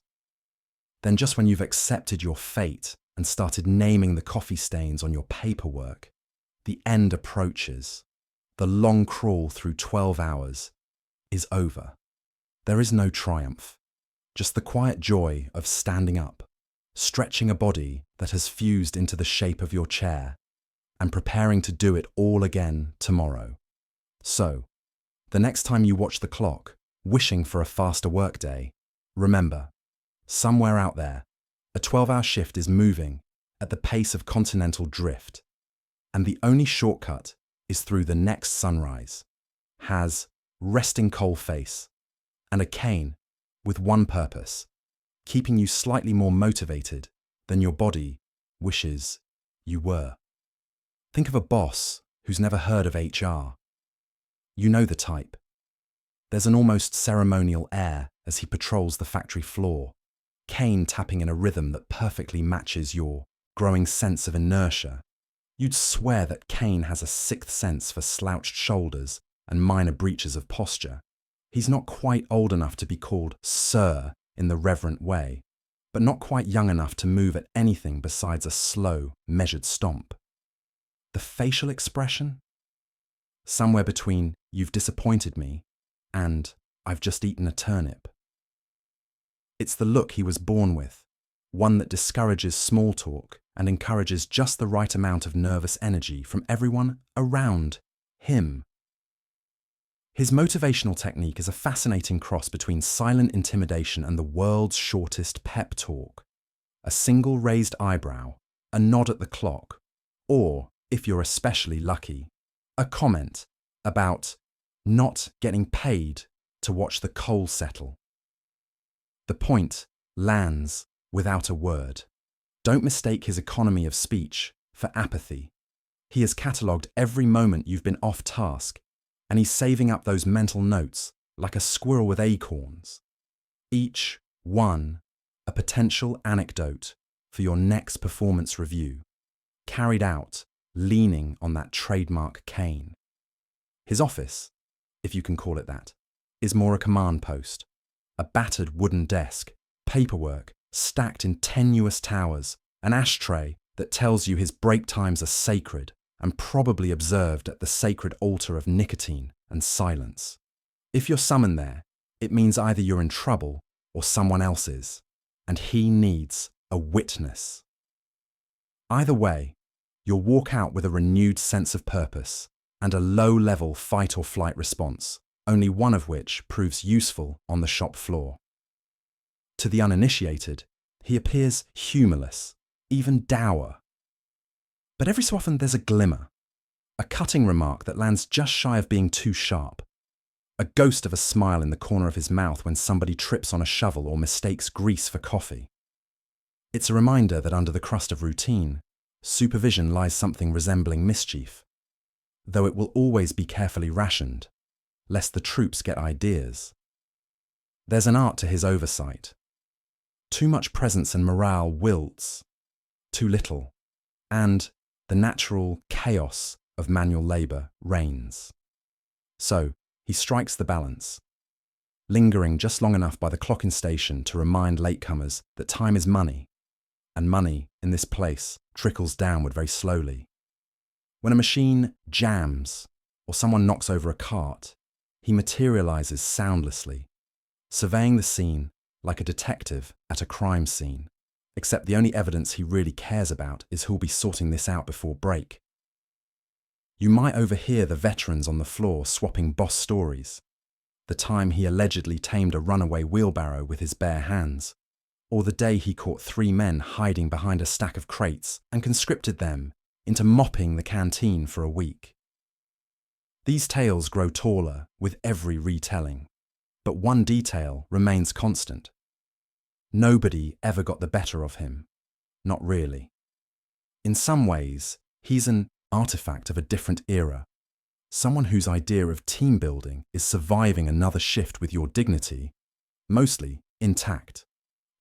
Then just when you've accepted your fate and started naming the coffee stains on your paperwork, the end approaches. The long crawl through 12 hours is over. There is no triumph, just the quiet joy of standing up, stretching a body that has fused into the shape of your chair, and preparing to do it all again tomorrow. So, the next time you watch the clock, wishing for a faster workday, remember, somewhere out there, a 12-hour shift is moving at the pace of continental drift, and the only shortcut is through the next sunrise, has resting coal face, and a cane with one purpose, keeping you slightly more motivated than your body wishes you were. Think of a boss who's never heard of HR. You know the type. There's an almost ceremonial air as he patrols the factory floor, Kane tapping in a rhythm that perfectly matches your growing sense of inertia. You'd swear that Kane has a sixth sense for slouched shoulders and minor breaches of posture. He's not quite old enough to be called Sir in the reverent way, but not quite young enough to move at anything besides a slow, measured stomp. The facial expression? Somewhere between "you've disappointed me" and "I've just eaten a turnip." It's the look he was born with, one that discourages small talk and encourages just the right amount of nervous energy from everyone around him. His motivational technique is a fascinating cross between silent intimidation and the world's shortest pep talk. A single raised eyebrow, a nod at the clock, or, if you're especially lucky, a comment about not getting paid to watch the coal settle. The point lands without a word. Don't mistake his economy of speech for apathy. He has catalogued every moment you've been off task, and he's saving up those mental notes like a squirrel with acorns. Each one a potential anecdote for your next performance review, carried out leaning on that trademark cane. His office, if you can call it that, is more a command post. A battered wooden desk, paperwork stacked in tenuous towers, an ashtray that tells you his break times are sacred and probably observed at the sacred altar of nicotine and silence. If you're summoned there, it means either you're in trouble or someone else is, and he needs a witness. Either way, you'll walk out with a renewed sense of purpose and a low-level fight or flight response, only one of which proves useful on the shop floor. To the uninitiated, he appears humorless, even dour. But every so often there's a glimmer, a cutting remark that lands just shy of being too sharp, a ghost of a smile in the corner of his mouth when somebody trips on a shovel or mistakes grease for coffee. It's a reminder that under the crust of routine, supervision lies something resembling mischief, though it will always be carefully rationed, lest the troops get ideas. There's an art to his oversight. Too much presence and morale wilts, too little, and the natural chaos of manual labour reigns. So, he strikes the balance, lingering just long enough by the clock-in station to remind latecomers that time is money, and money, in this place, trickles downward very slowly. When a machine jams, or someone knocks over a cart, he materialises soundlessly, surveying the scene like a detective at a crime scene, except the only evidence he really cares about is who'll be sorting this out before break. You might overhear the veterans on the floor swapping boss stories, the time he allegedly tamed a runaway wheelbarrow with his bare hands, or the day he caught 3 men hiding behind a stack of crates and conscripted them into mopping the canteen for a week. These tales grow taller with every retelling, but one detail remains constant. Nobody ever got the better of him. Not really. In some ways, he's an artifact of a different era, someone whose idea of team building is surviving another shift with your dignity, mostly intact,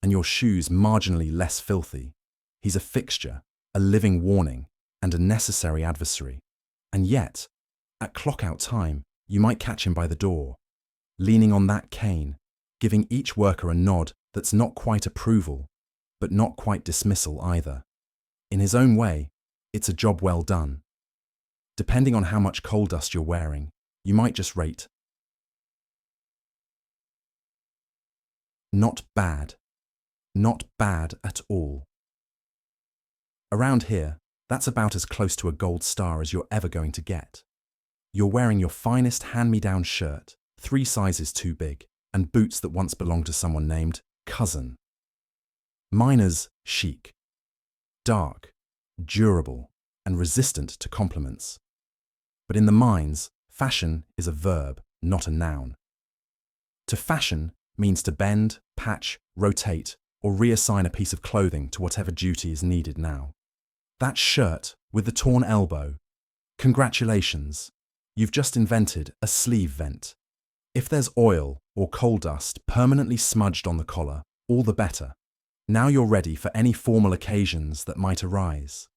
and your shoes marginally less filthy. He's a fixture, a living warning, and a necessary adversary. And yet, at clock-out time, you might catch him by the door, leaning on that cane, giving each worker a nod that's not quite approval, but not quite dismissal either. In his own way, it's a job well done. Depending on how much coal dust you're wearing, you might just rate not bad. Not bad at all. Around here, that's about as close to a gold star as you're ever going to get. You're wearing your finest hand-me-down shirt, 3 sizes too big, and boots that once belonged to someone named Cousin. Miner's chic, dark, durable, and resistant to compliments. But in the mines, fashion is a verb, not a noun. To fashion means to bend, patch, rotate, or reassign a piece of clothing to whatever duty is needed now. That shirt with the torn elbow. Congratulations, you've just invented a sleeve vent. If there's oil or coal dust permanently smudged on the collar, all the better. Now you're ready for any formal occasions that might arise.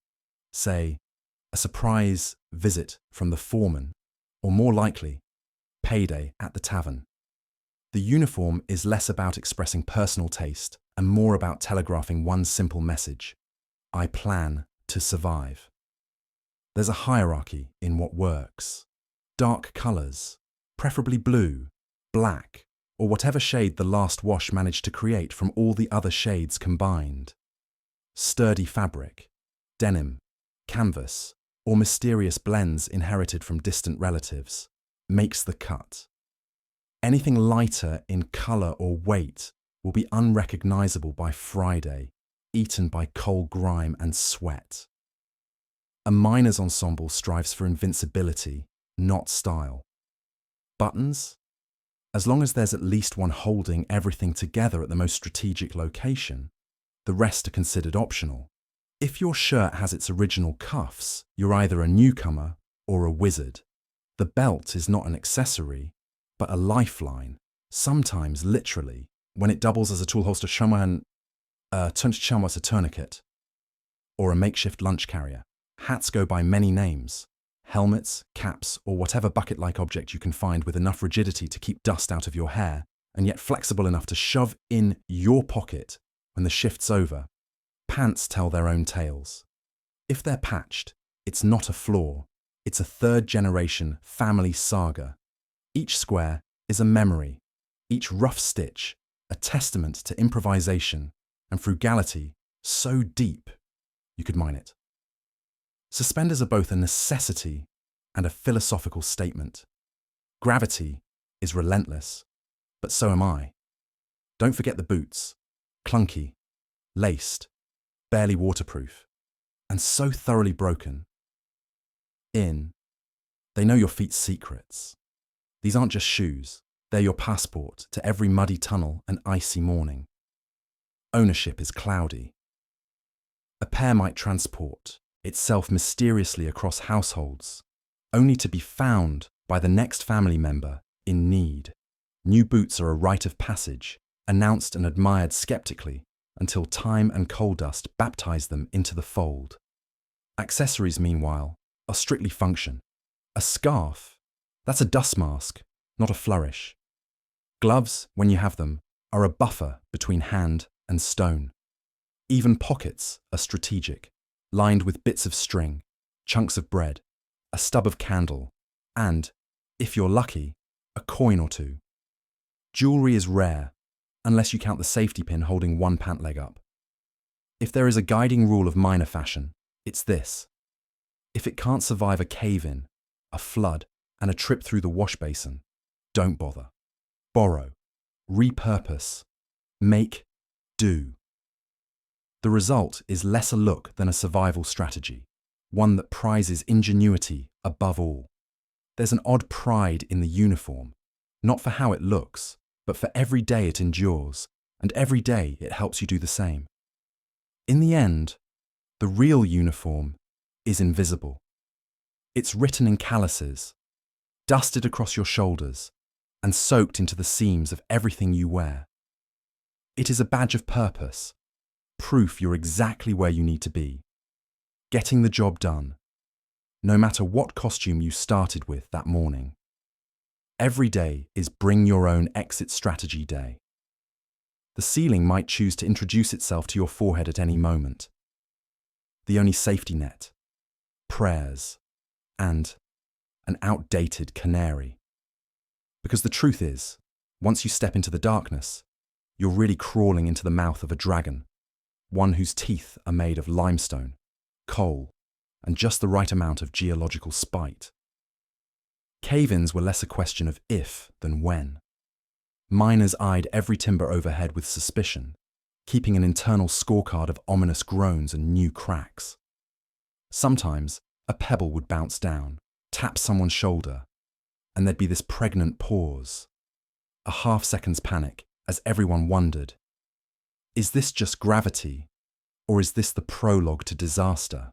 Say, a surprise visit from the foreman, or more likely, payday at the tavern. The uniform is less about expressing personal taste and more about telegraphing one simple message: I plan to survive. There's a hierarchy in what works. Dark colours, preferably blue, black, or whatever shade the last wash managed to create from all the other shades combined. Sturdy fabric, denim, canvas, or mysterious blends inherited from distant relatives makes the cut. Anything lighter in colour or weight will be unrecognisable by Friday, eaten by coal grime and sweat. A miner's ensemble strives for invincibility, not style. Buttons? As long as there's at least one holding everything together at the most strategic location, the rest are considered optional. If your shirt has its original cuffs, you're either a newcomer or a wizard. The belt is not an accessory, but a lifeline, sometimes literally, when it doubles as a tool holster, a tourniquet, or a makeshift lunch carrier. Hats go by many names: helmets, caps, or whatever bucket-like object you can find with enough rigidity to keep dust out of your hair, and yet flexible enough to shove in your pocket when the shift's over. Pants tell their own tales. If they're patched, it's not a flaw, it's a third-generation family saga. Each square is a memory, each rough stitch a testament to improvisation and frugality so deep you could mine it. Suspenders are both a necessity and a philosophical statement. Gravity is relentless, but so am I. Don't forget the boots, clunky, laced, barely waterproof, and so thoroughly broken. They know your feet's secrets. These aren't just shoes, they're your passport to every muddy tunnel and icy morning. Ownership is cloudy. A pair might transport itself mysteriously across households, only to be found by the next family member in need. New boots are a rite of passage, announced and admired skeptically until time and coal dust baptize them into the fold. Accessories, meanwhile, are strictly function. A scarf, that's a dust mask, not a flourish. Gloves, when you have them, are a buffer between hand and stone. Even pockets are strategic, lined with bits of string, chunks of bread, a stub of candle, and, if you're lucky, a coin or two. Jewellery is rare, unless you count the safety pin holding one pant leg up. If there is a guiding rule of minor fashion, it's this: if it can't survive a cave-in, a flood, and a trip through the wash basin, don't bother. Borrow, repurpose, make, do. The result is less a look than a survival strategy, one that prizes ingenuity above all. There's an odd pride in the uniform, not for how it looks, but for every day it endures, and every day it helps you do the same. In the end, the real uniform is invisible. It's written in calluses, dusted across your shoulders, and soaked into the seams of everything you wear. It is a badge of purpose, proof you're exactly where you need to be, getting the job done, no matter what costume you started with that morning. Every day is bring your own exit strategy day. The ceiling might choose to introduce itself to your forehead at any moment. The only safety net, prayers, and an outdated canary. Because the truth is, once you step into the darkness, you're really crawling into the mouth of a dragon, one whose teeth are made of limestone, coal, and just the right amount of geological spite. Cave-ins were less a question of if than when. Miners eyed every timber overhead with suspicion, keeping an internal scorecard of ominous groans and new cracks. Sometimes, a pebble would bounce down, tap someone's shoulder, and there'd be this pregnant pause, a half-second's panic as everyone wondered, is this just gravity, or is this the prologue to disaster?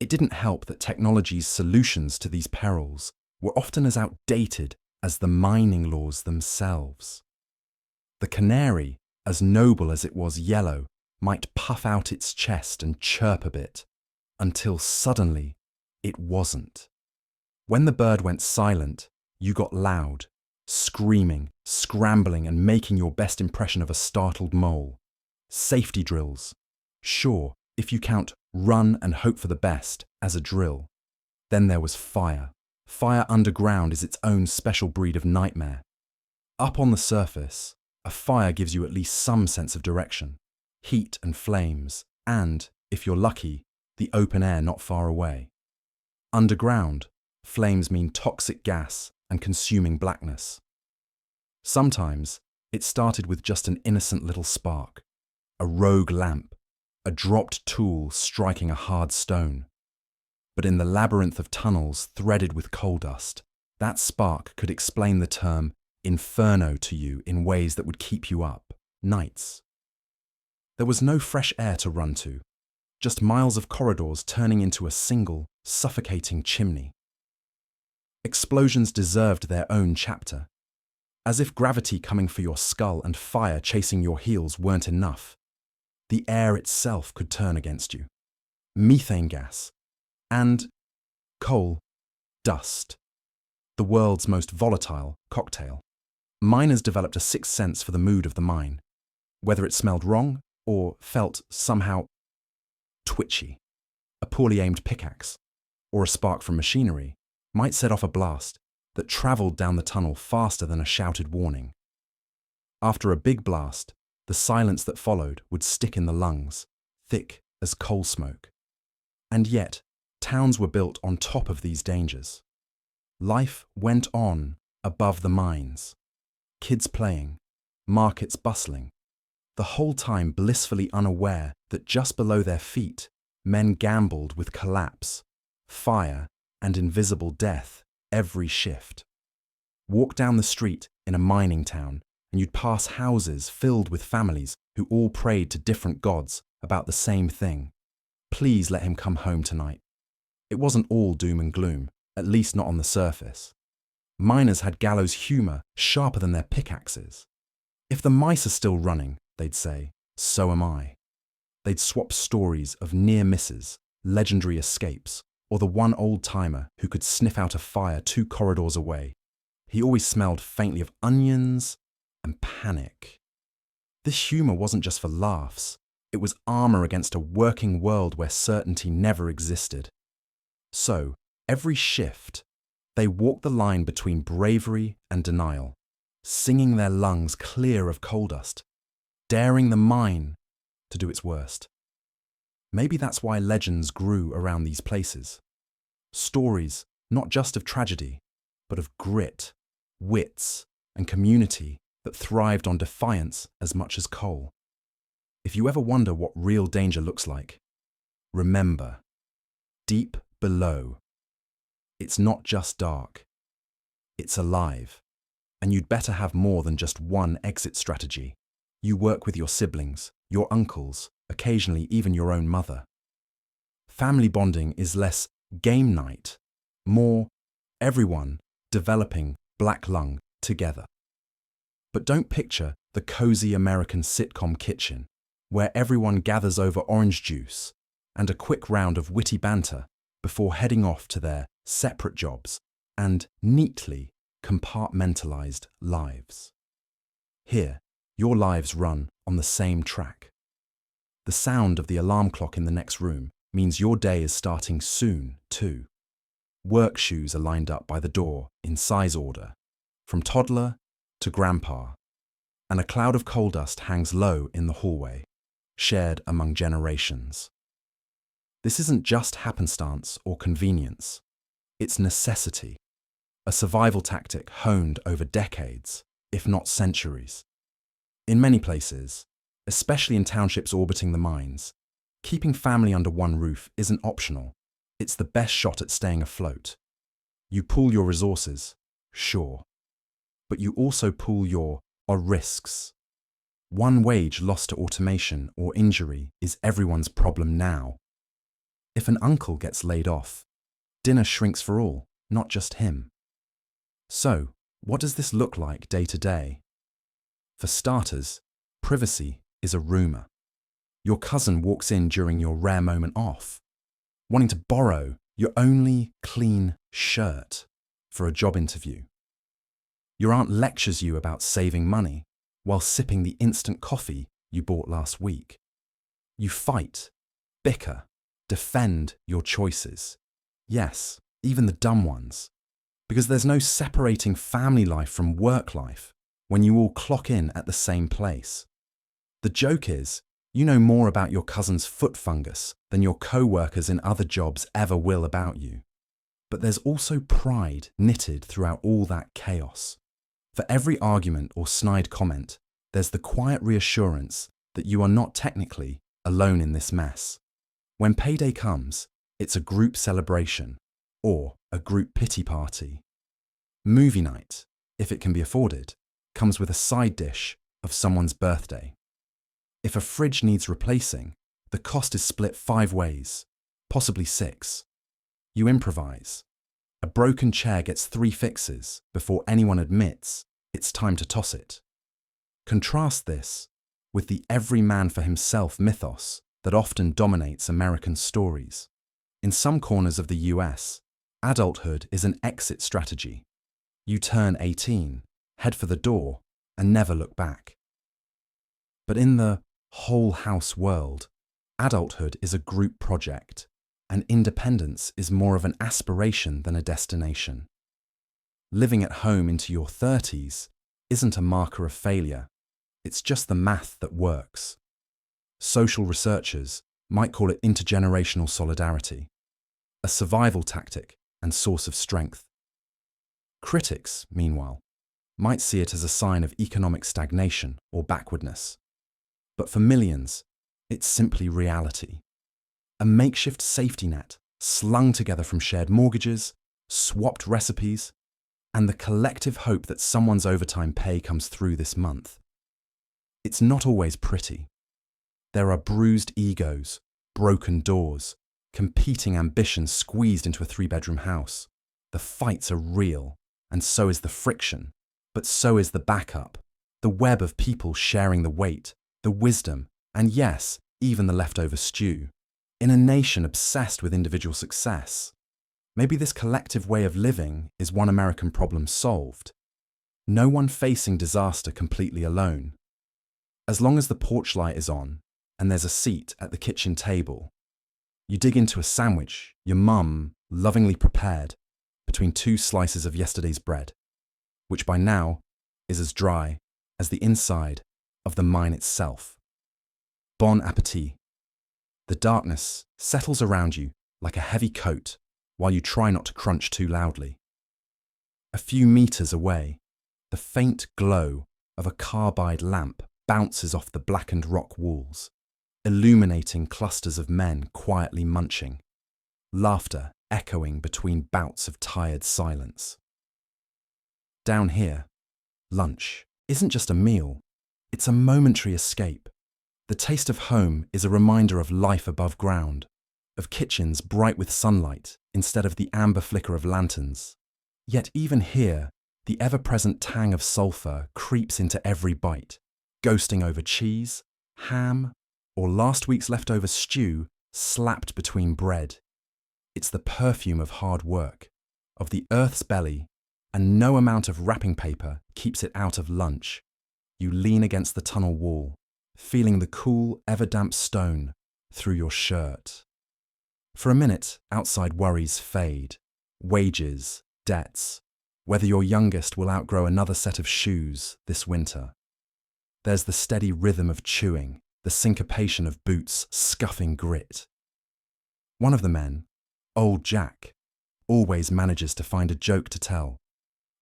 It didn't help that technology's solutions to these perils were often as outdated as the mining laws themselves. The canary, as noble as it was yellow, might puff out its chest and chirp a bit, until suddenly it wasn't. When the bird went silent, you got loud, screaming, scrambling, and making your best impression of a startled mole. Safety drills. Sure, if you count run and hope for the best as a drill. Then there was fire. Fire underground is its own special breed of nightmare. Up on the surface, a fire gives you at least some sense of direction, heat and flames, and, if you're lucky, the open air not far away. Underground, flames mean toxic gas and consuming blackness. Sometimes, it started with just an innocent little spark, a rogue lamp, a dropped tool striking a hard stone. But in the labyrinth of tunnels threaded with coal dust, that spark could explain the term inferno to you in ways that would keep you up, nights. There was no fresh air to run to, just miles of corridors turning into a single, suffocating chimney. Explosions deserved their own chapter. As if gravity coming for your skull and fire chasing your heels weren't enough, the air itself could turn against you. Methane gas and coal dust, the world's most volatile cocktail. Miners developed a sixth sense for the mood of the mine, whether it smelled wrong or felt somehow twitchy. A poorly aimed pickaxe or a spark from machinery might set off a blast that travelled down the tunnel faster than a shouted warning. After a big blast, the silence that followed would stick in the lungs, thick as coal smoke. And yet, towns were built on top of these dangers. Life went on above the mines. Kids playing, markets bustling, the whole time blissfully unaware that just below their feet, men gambled with collapse, fire, and invisible death every shift. Walk down the street in a mining town, and you'd pass houses filled with families who all prayed to different gods about the same thing. Please let him come home tonight. It wasn't all doom and gloom, at least not on the surface. Miners had gallows humour sharper than their pickaxes. If the mice are still running, they'd say, so am I. They'd swap stories of near misses, legendary escapes, or the one old-timer who could sniff out a fire 2 corridors away. He always smelled faintly of onions and panic. This humour wasn't just for laughs. It was armour against a working world where certainty never existed. So, every shift, they walked the line between bravery and denial, singing their lungs clear of coal dust, daring the mine to do its worst. Maybe that's why legends grew around these places. Stories not just of tragedy, but of grit, wits, and community that thrived on defiance as much as coal. If you ever wonder what real danger looks like, remember, deep below, it's not just dark, it's alive. And you'd better have more than just one exit strategy. You work with your siblings, your uncles, occasionally even your own mother. Family bonding is less game night, more everyone developing black lung together. But don't picture the cozy American sitcom kitchen, where everyone gathers over orange juice and a quick round of witty banter before heading off to their separate jobs and neatly compartmentalized lives. Here, your lives run on the same track. The sound of the alarm clock in the next room means your day is starting soon, too. Work shoes are lined up by the door in size order, from toddler to grandpa, and a cloud of coal dust hangs low in the hallway, shared among generations. This isn't just happenstance or convenience, it's necessity, a survival tactic honed over decades, if not centuries. In many places, especially in townships orbiting the mines, keeping family under one roof isn't optional. It's the best shot at staying afloat. You pool your resources, sure, but you also pool your risks. One wage lost to automation or injury is everyone's problem now. If an uncle gets laid off, dinner shrinks for all, not just him. So, what does this look like day to day? For starters, privacy is a rumour. Your cousin walks in during your rare moment off, wanting to borrow your only clean shirt for a job interview. Your aunt lectures you about saving money while sipping the instant coffee you bought last week. You fight, bicker, defend your choices. Yes, even the dumb ones. Because there's no separating family life from work life when you all clock in at the same place. The joke is, you know more about your cousin's foot fungus than your co-workers in other jobs ever will about you. But there's also pride knitted throughout all that chaos. For every argument or snide comment, there's the quiet reassurance that you are not technically alone in this mess. When payday comes, it's a group celebration or a group pity party. Movie night, if it can be afforded, comes with a side dish of someone's birthday. If a fridge needs replacing, the cost is split 5 ways, possibly 6. You improvise. A broken chair gets 3 fixes before anyone admits it's time to toss it. Contrast this with the every man for himself mythos that often dominates American stories. In some corners of the US, adulthood is an exit strategy. You turn 18, head for the door, and never look back. But in the whole house world, adulthood is a group project, and independence is more of an aspiration than a destination. Living at home into your 30s isn't a marker of failure, it's just the math that works. Social researchers might call it intergenerational solidarity, a survival tactic and source of strength. Critics, meanwhile, might see it as a sign of economic stagnation or backwardness. But for millions, it's simply reality. A makeshift safety net slung together from shared mortgages, swapped recipes, and the collective hope that someone's overtime pay comes through this month. It's not always pretty. There are bruised egos, broken doors, competing ambitions squeezed into a 3-bedroom house. The fights are real, and so is the friction, but so is the backup, the web of people sharing the weight, the wisdom, and yes, even the leftover stew. In a nation obsessed with individual success, maybe this collective way of living is one American problem solved. No one facing disaster completely alone. As long as the porch light is on and there's a seat at the kitchen table, you dig into a sandwich your mum lovingly prepared between 2 slices of yesterday's bread, which by now is as dry as the inside of the mine itself. Bon appétit. The darkness settles around you like a heavy coat while you try not to crunch too loudly. A few meters away, the faint glow of a carbide lamp bounces off the blackened rock walls, illuminating clusters of men quietly munching, laughter echoing between bouts of tired silence. Down here, lunch isn't just a meal, it's a momentary escape. The taste of home is a reminder of life above ground, of kitchens bright with sunlight instead of the amber flicker of lanterns. Yet even here, the ever-present tang of sulphur creeps into every bite, ghosting over cheese, ham, or last week's leftover stew slapped between bread. It's the perfume of hard work, of the earth's belly, and no amount of wrapping paper keeps it out of lunch. You lean against the tunnel wall, feeling the cool, ever-damp stone through your shirt. For a minute, outside worries fade. Wages, debts, whether your youngest will outgrow another set of shoes this winter. There's the steady rhythm of chewing, the syncopation of boots scuffing grit. One of the men, Old Jack, always manages to find a joke to tell,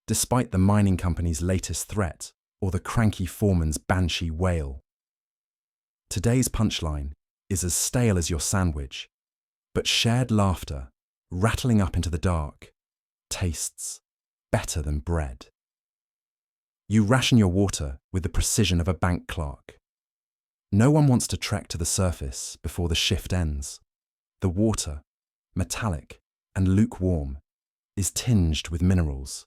despite the mining company's latest threat or the cranky foreman's banshee wail. Today's punchline is as stale as your sandwich, but shared laughter, rattling up into the dark, tastes better than bread. You ration your water with the precision of a bank clerk. No one wants to trek to the surface before the shift ends. The water metallic and lukewarm, is tinged with minerals,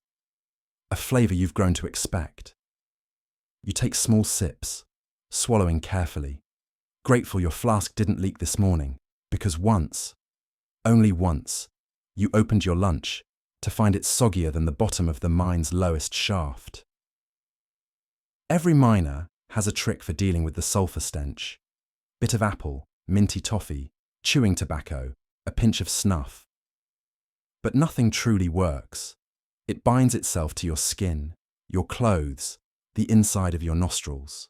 a flavour you've grown to expect. You take small sips, swallowing carefully, grateful your flask didn't leak this morning, because once, only once, you opened your lunch to find it soggier than the bottom of the mine's lowest shaft. Every miner has a trick for dealing with the sulphur stench. Bit of apple, minty toffee, chewing tobacco, a pinch of snuff. But nothing truly works. It binds itself to your skin, your clothes, the inside of your nostrils.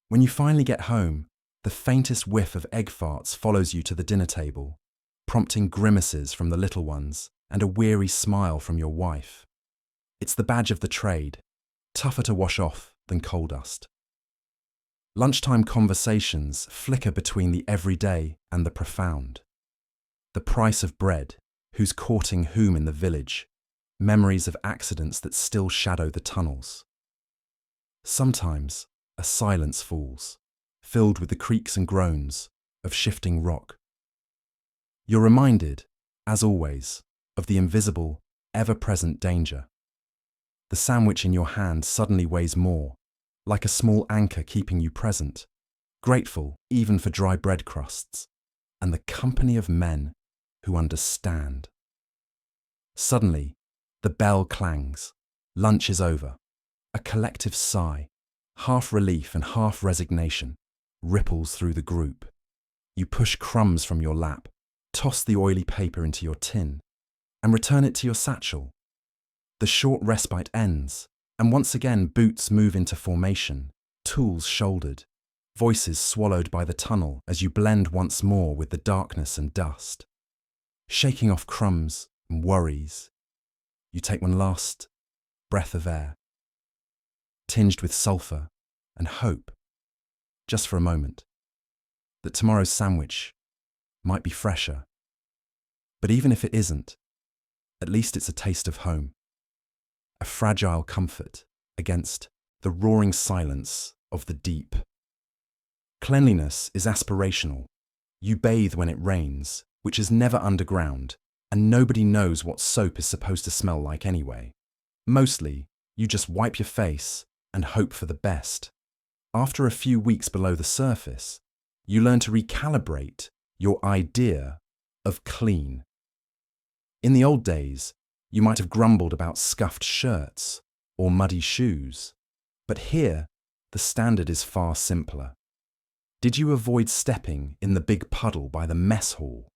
When you finally get home, the faintest whiff of egg farts follows you to the dinner table, prompting grimaces from the little ones and a weary smile from your wife. It's the badge of the trade, tougher to wash off than coal dust. Lunchtime conversations flicker between the everyday and the profound. The price of bread, who's courting whom in the village, memories of accidents that still shadow the tunnels. Sometimes a silence falls, filled with the creaks and groans of shifting rock. You're reminded, as always, of the invisible, ever-present danger. The sandwich in your hand suddenly weighs more, like a small anchor keeping you present, grateful even for dry bread crusts, and the company of men who understand. Suddenly, the bell clangs. Lunch is over. A collective sigh, half relief and half resignation, ripples through the group. You push crumbs from your lap, toss the oily paper into your tin, and return it to your satchel. The short respite ends, and once again boots move into formation, tools shouldered, voices swallowed by the tunnel as you blend once more with the darkness and dust. Shaking off crumbs and worries, you take one last breath of air, tinged with sulphur and hope, just for a moment, that tomorrow's sandwich might be fresher. But even if it isn't, at least it's a taste of home, a fragile comfort against the roaring silence of the deep. Cleanliness is aspirational. You bathe when it rains, which is never underground, and nobody knows what soap is supposed to smell like anyway. Mostly, you just wipe your face and hope for the best. After a few weeks below the surface, you learn to recalibrate your idea of clean. In the old days, you might have grumbled about scuffed shirts or muddy shoes, but here, the standard is far simpler. Did you avoid stepping in the big puddle by the mess hall?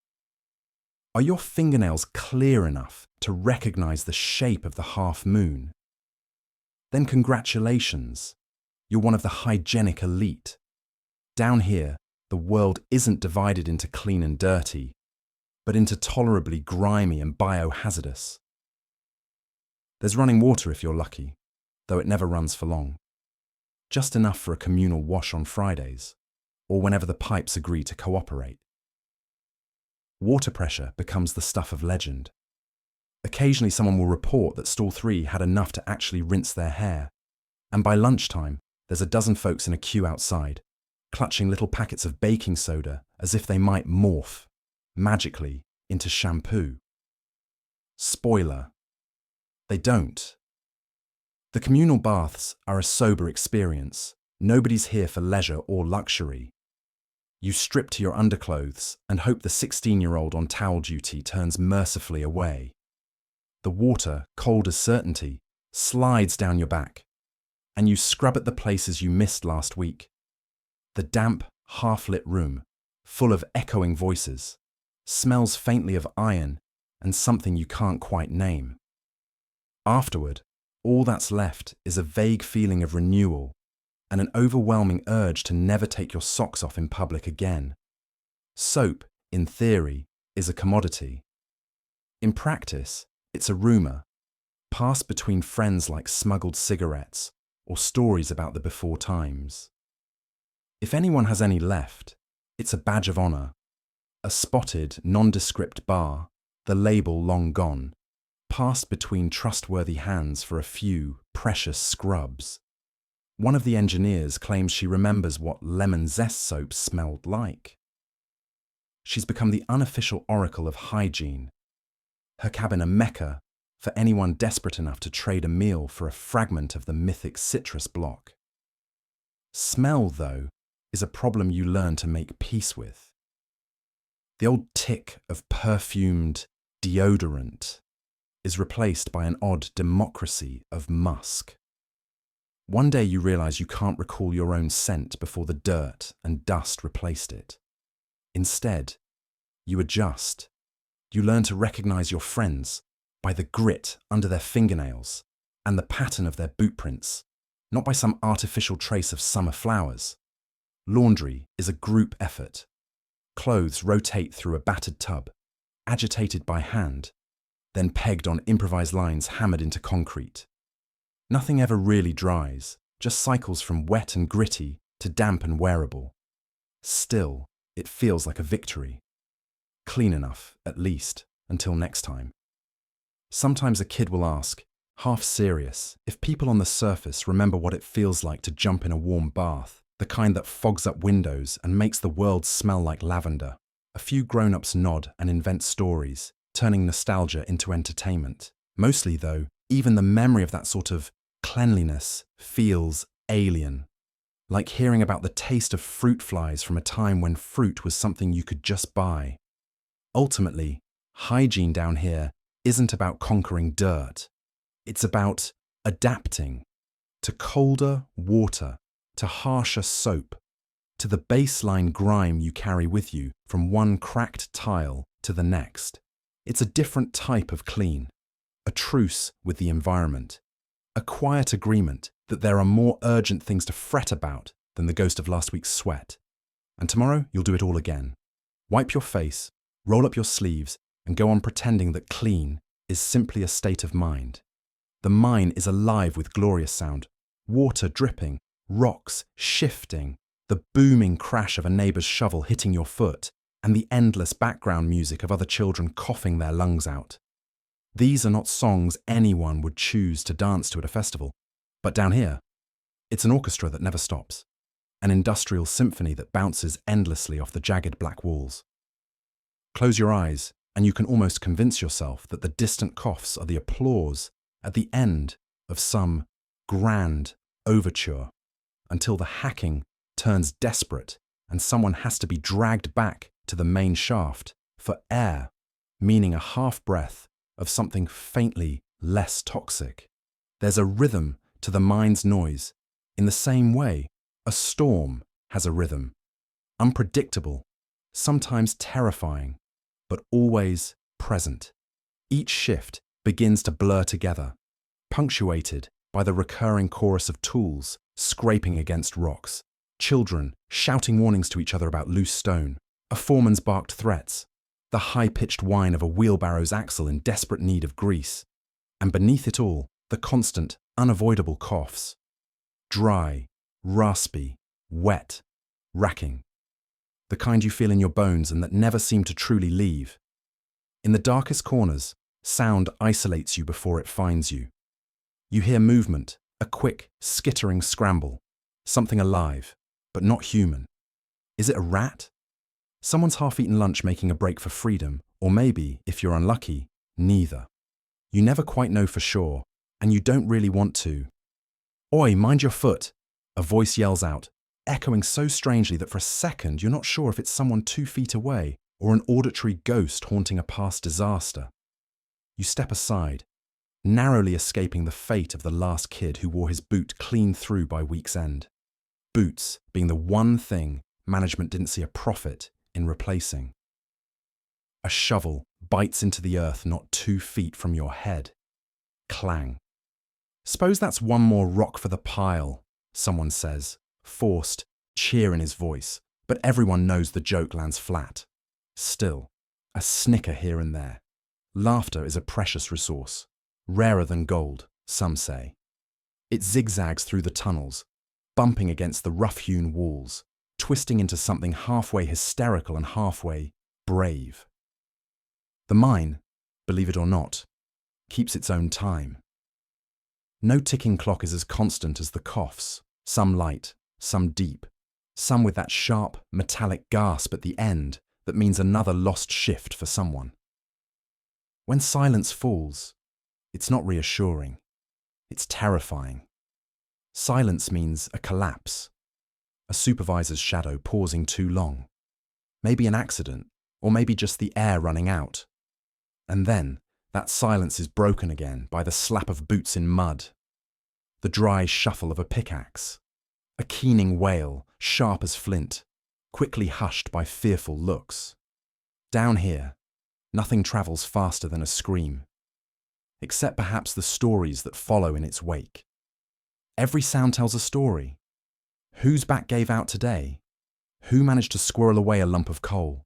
Are your fingernails clear enough to recognize the shape of the half moon? Then congratulations, you're one of the hygienic elite. Down here, the world isn't divided into clean and dirty, but into tolerably grimy and biohazardous. There's running water if you're lucky, though it never runs for long. Just enough for a communal wash on Fridays, or whenever the pipes agree to cooperate. Water pressure becomes the stuff of legend. Occasionally someone will report that stall 3 had enough to actually rinse their hair, and by lunchtime there's a dozen folks in a queue outside, clutching little packets of baking soda as if they might morph, magically, into shampoo. Spoiler: they don't. The communal baths are a sober experience. Nobody's here for leisure or luxury. You strip to your underclothes and hope the 16-year-old on towel duty turns mercifully away. The water, cold as certainty, slides down your back, and you scrub at the places you missed last week. The damp, half-lit room, full of echoing voices, smells faintly of iron and something you can't quite name. Afterward, all that's left is a vague feeling of renewal and an overwhelming urge to never take your socks off in public again. Soap, in theory, is a commodity. In practice, it's a rumour, passed between friends like smuggled cigarettes or stories about the before times. If anyone has any left, it's a badge of honour, a spotted, nondescript bar, the label long gone, passed between trustworthy hands for a few precious scrubs. One of the engineers claims she remembers what lemon zest soap smelled like. She's become the unofficial oracle of hygiene. Her cabin a mecca for anyone desperate enough to trade a meal for a fragment of the mythic citrus block. Smell, though, is a problem you learn to make peace with. The old tick of perfumed deodorant is replaced by an odd democracy of musk. One day you realize you can't recall your own scent before the dirt and dust replaced it. Instead, you adjust. You learn to recognize your friends by the grit under their fingernails and the pattern of their boot prints, not by some artificial trace of summer flowers. Laundry is a group effort. Clothes rotate through a battered tub, agitated by hand, then pegged on improvised lines hammered into concrete. Nothing ever really dries, just cycles from wet and gritty to damp and wearable. Still, it feels like a victory. Clean enough, at least, until next time. Sometimes a kid will ask, half serious, if people on the surface remember what it feels like to jump in a warm bath, the kind that fogs up windows and makes the world smell like lavender. A few grown-ups nod and invent stories, turning nostalgia into entertainment. Mostly, though, even the memory of that sort of cleanliness feels alien. Like hearing about the taste of fruit flies from a time when fruit was something you could just buy. Ultimately, hygiene down here isn't about conquering dirt. It's about adapting to colder water, to harsher soap, to the baseline grime you carry with you from one cracked tile to the next. It's a different type of clean, a truce with the environment, a quiet agreement that there are more urgent things to fret about than the ghost of last week's sweat. And tomorrow you'll do it all again. Wipe your face, roll up your sleeves, and go on pretending that clean is simply a state of mind. The mine is alive with glorious sound, water dripping, rocks shifting, the booming crash of a neighbour's shovel hitting your foot, and the endless background music of other children coughing their lungs out. These are not songs anyone would choose to dance to at a festival, but down here, it's an orchestra that never stops, an industrial symphony that bounces endlessly off the jagged black walls. Close your eyes, and you can almost convince yourself that the distant coughs are the applause at the end of some grand overture, until the hacking turns desperate and someone has to be dragged back to the main shaft for air, meaning a half-breath of something faintly less toxic. There's a rhythm to the mind's noise. In the same way, a storm has a rhythm. Unpredictable, sometimes terrifying, but always present. Each shift begins to blur together, punctuated by the recurring chorus of tools scraping against rocks, children shouting warnings to each other about loose stone, a foreman's barked threats, the high-pitched whine of a wheelbarrow's axle in desperate need of grease, and beneath it all, the constant, unavoidable coughs. Dry, raspy, wet, racking. The kind you feel in your bones and that never seem to truly leave. In the darkest corners, sound isolates you before it finds you. You hear movement, a quick, skittering scramble, something alive, but not human. Is it a rat? Someone's half-eaten lunch making a break for freedom, or maybe, if you're unlucky, neither. You never quite know for sure, and you don't really want to. Oi, mind your foot! A voice yells out, echoing so strangely that for a second you're not sure if it's someone 2 feet away or an auditory ghost haunting a past disaster. You step aside, narrowly escaping the fate of the last kid who wore his boot clean through by week's end. Boots being the one thing management didn't see a profit in replacing. A shovel bites into the earth not 2 feet from your head. Clang. Suppose that's one more rock for the pile, someone says, forced cheer in his voice, but everyone knows the joke lands flat. Still, a snicker here and there. Laughter is a precious resource, rarer than gold, some say. It zigzags through the tunnels, bumping against the rough-hewn walls, twisting into something halfway hysterical and halfway brave. The mine, believe it or not, keeps its own time. No ticking clock is as constant as the coughs, some light, some deep, some with that sharp, metallic gasp at the end that means another lost shift for someone. When silence falls, it's not reassuring, it's terrifying. Silence means a collapse, a supervisor's shadow pausing too long, maybe an accident, or maybe just the air running out. And then, that silence is broken again by the slap of boots in mud, the dry shuffle of a pickaxe, a keening wail, sharp as flint, quickly hushed by fearful looks. Down here, nothing travels faster than a scream, except perhaps the stories that follow in its wake. Every sound tells a story. Whose back gave out today? Who managed to squirrel away a lump of coal?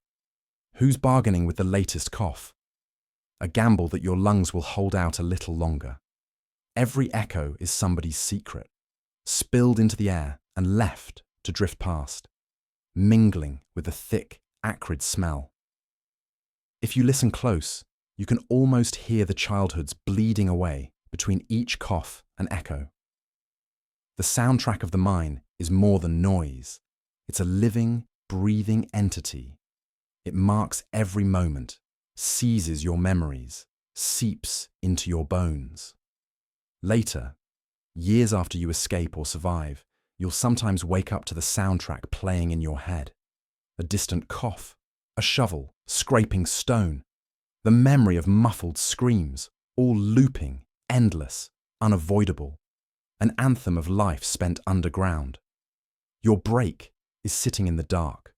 Who's bargaining with the latest cough? A gamble that your lungs will hold out a little longer. Every echo is somebody's secret, spilled into the air and left to drift past, mingling with the thick, acrid smell. If you listen close, you can almost hear the childhoods bleeding away between each cough and echo. The soundtrack of the mine is more than noise. It's a living, breathing entity. It marks every moment, seizes your memories, seeps into your bones. Later, years after you escape or survive, you'll sometimes wake up to the soundtrack playing in your head. A distant cough, a shovel, scraping stone, the memory of muffled screams, all looping, endless, unavoidable, an anthem of life spent underground. Your break is sitting in the dark,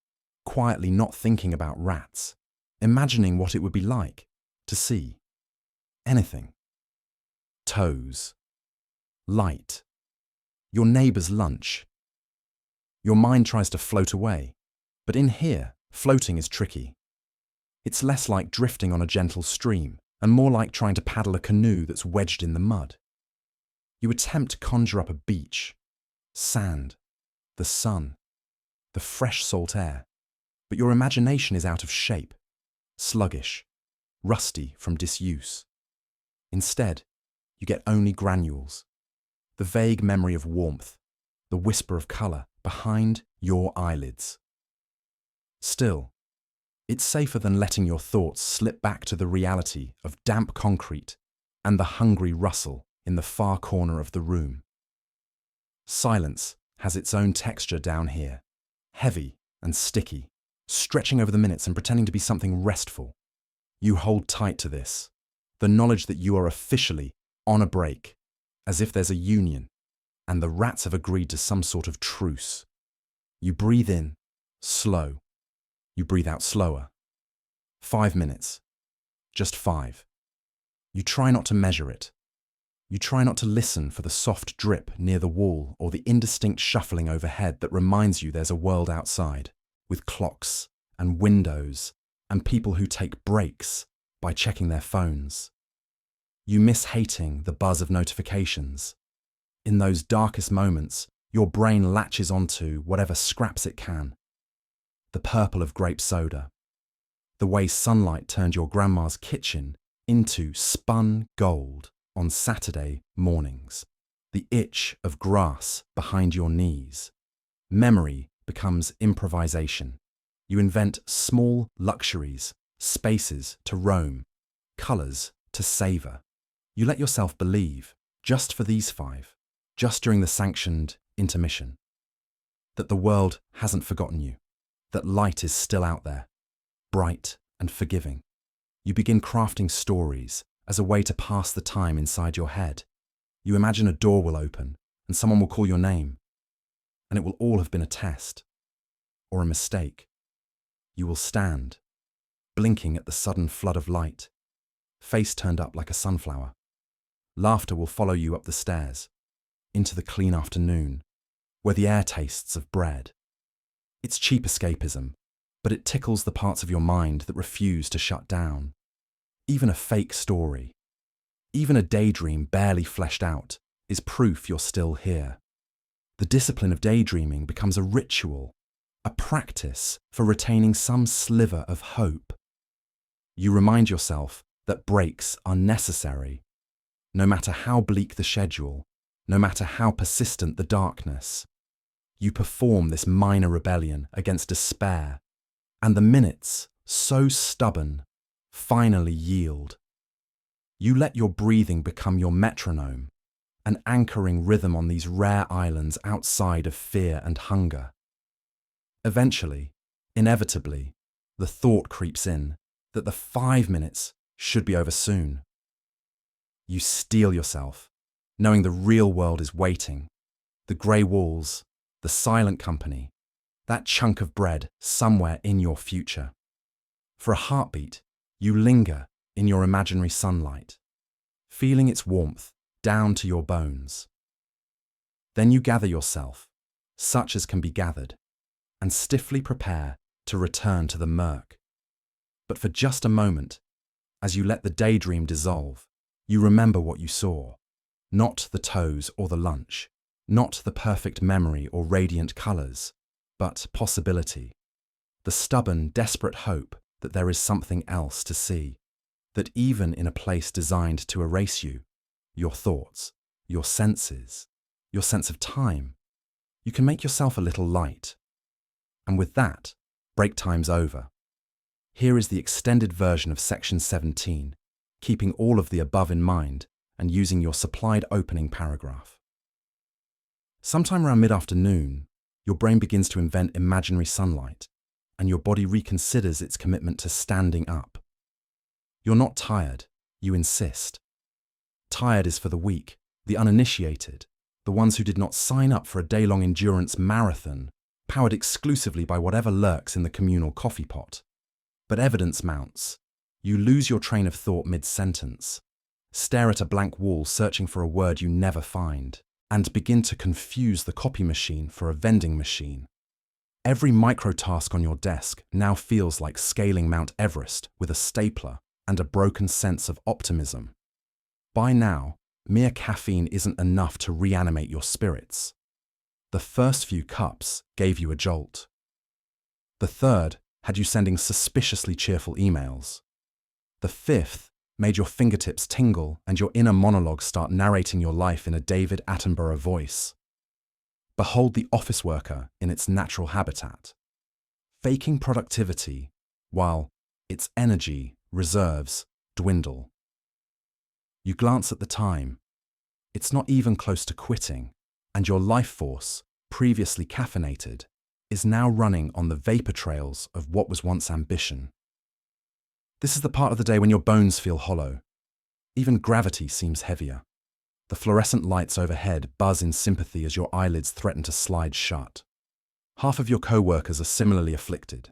quietly not thinking about rats, imagining what it would be like to see anything. Toes, light, your neighbour's lunch. Your mind tries to float away, but in here, floating is tricky. It's less like drifting on a gentle stream and more like trying to paddle a canoe that's wedged in the mud. You attempt to conjure up a beach, sand, the sun, the fresh salt air, but your imagination is out of shape, sluggish, rusty from disuse. Instead, you get only granules, the vague memory of warmth, the whisper of colour behind your eyelids. Still, it's safer than letting your thoughts slip back to the reality of damp concrete and the hungry rustle in the far corner of the room. Silence has its own texture down here, heavy and sticky, stretching over the minutes and pretending to be something restful. You hold tight to this, the knowledge that you are officially on a break, as if there's a union, and the rats have agreed to some sort of truce. You breathe in, slow. You breathe out slower. 5 minutes. Just 5. You try not to measure it. You try not to listen for the soft drip near the wall or the indistinct shuffling overhead that reminds you there's a world outside, with clocks and windows and people who take breaks by checking their phones. You miss hating the buzz of notifications. In those darkest moments, your brain latches onto whatever scraps it can. The purple of grape soda. The way sunlight turned your grandma's kitchen into spun gold on Saturday mornings. The itch of grass behind your knees. Memory becomes improvisation. You invent small luxuries, spaces to roam, colours to savour. You let yourself believe, just for these 5, just during the sanctioned intermission, that the world hasn't forgotten you, that light is still out there, bright and forgiving. You begin crafting stories as a way to pass the time inside your head. You imagine a door will open and someone will call your name, and it will all have been a test or a mistake. You will stand, blinking at the sudden flood of light, face turned up like a sunflower. Laughter will follow you up the stairs, into the clean afternoon, where the air tastes of bread. It's cheap escapism, but it tickles the parts of your mind that refuse to shut down. Even a fake story, even a daydream barely fleshed out, is proof you're still here. The discipline of daydreaming becomes a ritual, a practice for retaining some sliver of hope. You remind yourself that breaks are necessary, no matter how bleak the schedule, no matter how persistent the darkness. You perform this minor rebellion against despair, and the minutes so stubborn, finally yield. You let your breathing become your metronome, an anchoring rhythm on these rare islands outside of fear and hunger. Eventually, inevitably, the thought creeps in that the 5 minutes should be over soon. You steel yourself, knowing the real world is waiting. The grey walls, the silent company, that chunk of bread somewhere in your future. For a heartbeat, you linger in your imaginary sunlight, feeling its warmth down to your bones. Then you gather yourself, such as can be gathered, and stiffly prepare to return to the murk. But for just a moment, as you let the daydream dissolve, you remember what you saw. Not the toes or the lunch, not the perfect memory or radiant colours, but possibility. The stubborn, desperate hope that there is something else to see, that even in a place designed to erase you, your thoughts, your senses, your sense of time, you can make yourself a little light. And with that, break time's over. Here is the extended version of section 17, keeping all of the above in mind and using your supplied opening paragraph. Sometime around mid-afternoon, your brain begins to invent imaginary sunlight, and your body reconsiders its commitment to standing up. You're not tired, you insist. Tired is for the weak, the uninitiated, the ones who did not sign up for a day-long endurance marathon, powered exclusively by whatever lurks in the communal coffee pot. But evidence mounts. You lose your train of thought mid-sentence, stare at a blank wall searching for a word you never find, and begin to confuse the copy machine for a vending machine. Every micro-task on your desk now feels like scaling Mount Everest with a stapler and a broken sense of optimism. By now, mere caffeine isn't enough to reanimate your spirits. The first few cups gave you a jolt. The third had you sending suspiciously cheerful emails. The fifth made your fingertips tingle and your inner monologue start narrating your life in a David Attenborough voice. Behold the office worker in its natural habitat, faking productivity while its energy reserves dwindle. You glance at the time. It's not even close to quitting, and your life force, previously caffeinated, is now running on the vapor trails of what was once ambition. This is the part of the day when your bones feel hollow. Even gravity seems heavier. The fluorescent lights overhead buzz in sympathy as your eyelids threaten to slide shut. Half of your co-workers are similarly afflicted,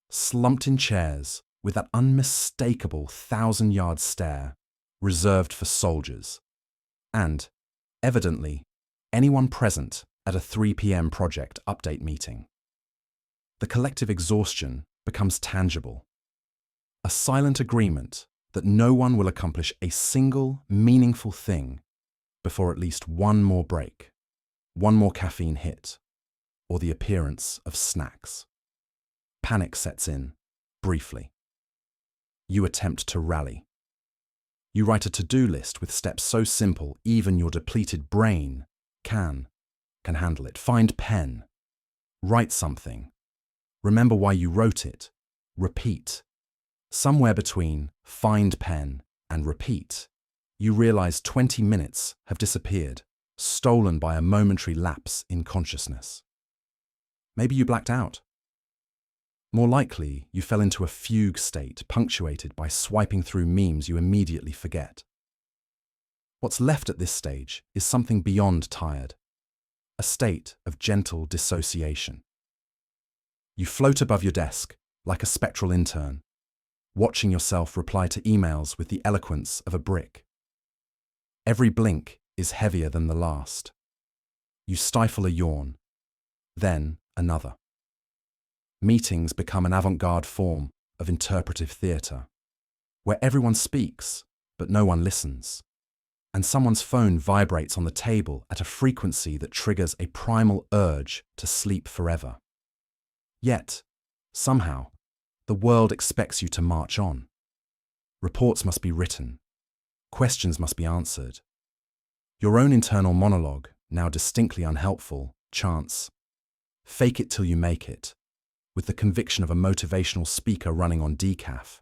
slumped in chairs with that unmistakable 1,000-yard stare reserved for soldiers. And, evidently, anyone present at a 3 p.m. project update meeting. The collective exhaustion becomes tangible. A silent agreement that no one will accomplish a single meaningful thing before at least one more break, one more caffeine hit, or the appearance of snacks. Panic sets in, briefly. You attempt to rally. You write a to-do list with steps so simple even your depleted brain can handle it. Find pen. Write something. Remember why you wrote it. Repeat. Somewhere between find pen and repeat, you realize 20 minutes have disappeared, stolen by a momentary lapse in consciousness. Maybe you blacked out. More likely, you fell into a fugue state punctuated by swiping through memes you immediately forget. What's left at this stage is something beyond tired, a state of gentle dissociation. You float above your desk like a spectral intern, watching yourself reply to emails with the eloquence of a brick. Every blink is heavier than the last. You stifle a yawn, then another. Meetings become an avant-garde form of interpretive theatre, where everyone speaks, but no one listens, and someone's phone vibrates on the table at a frequency that triggers a primal urge to sleep forever. Yet, somehow, the world expects you to march on. Reports must be written. Questions must be answered. Your own internal monologue, now distinctly unhelpful, chants, "Fake it till you make it," with the conviction of a motivational speaker running on decaf.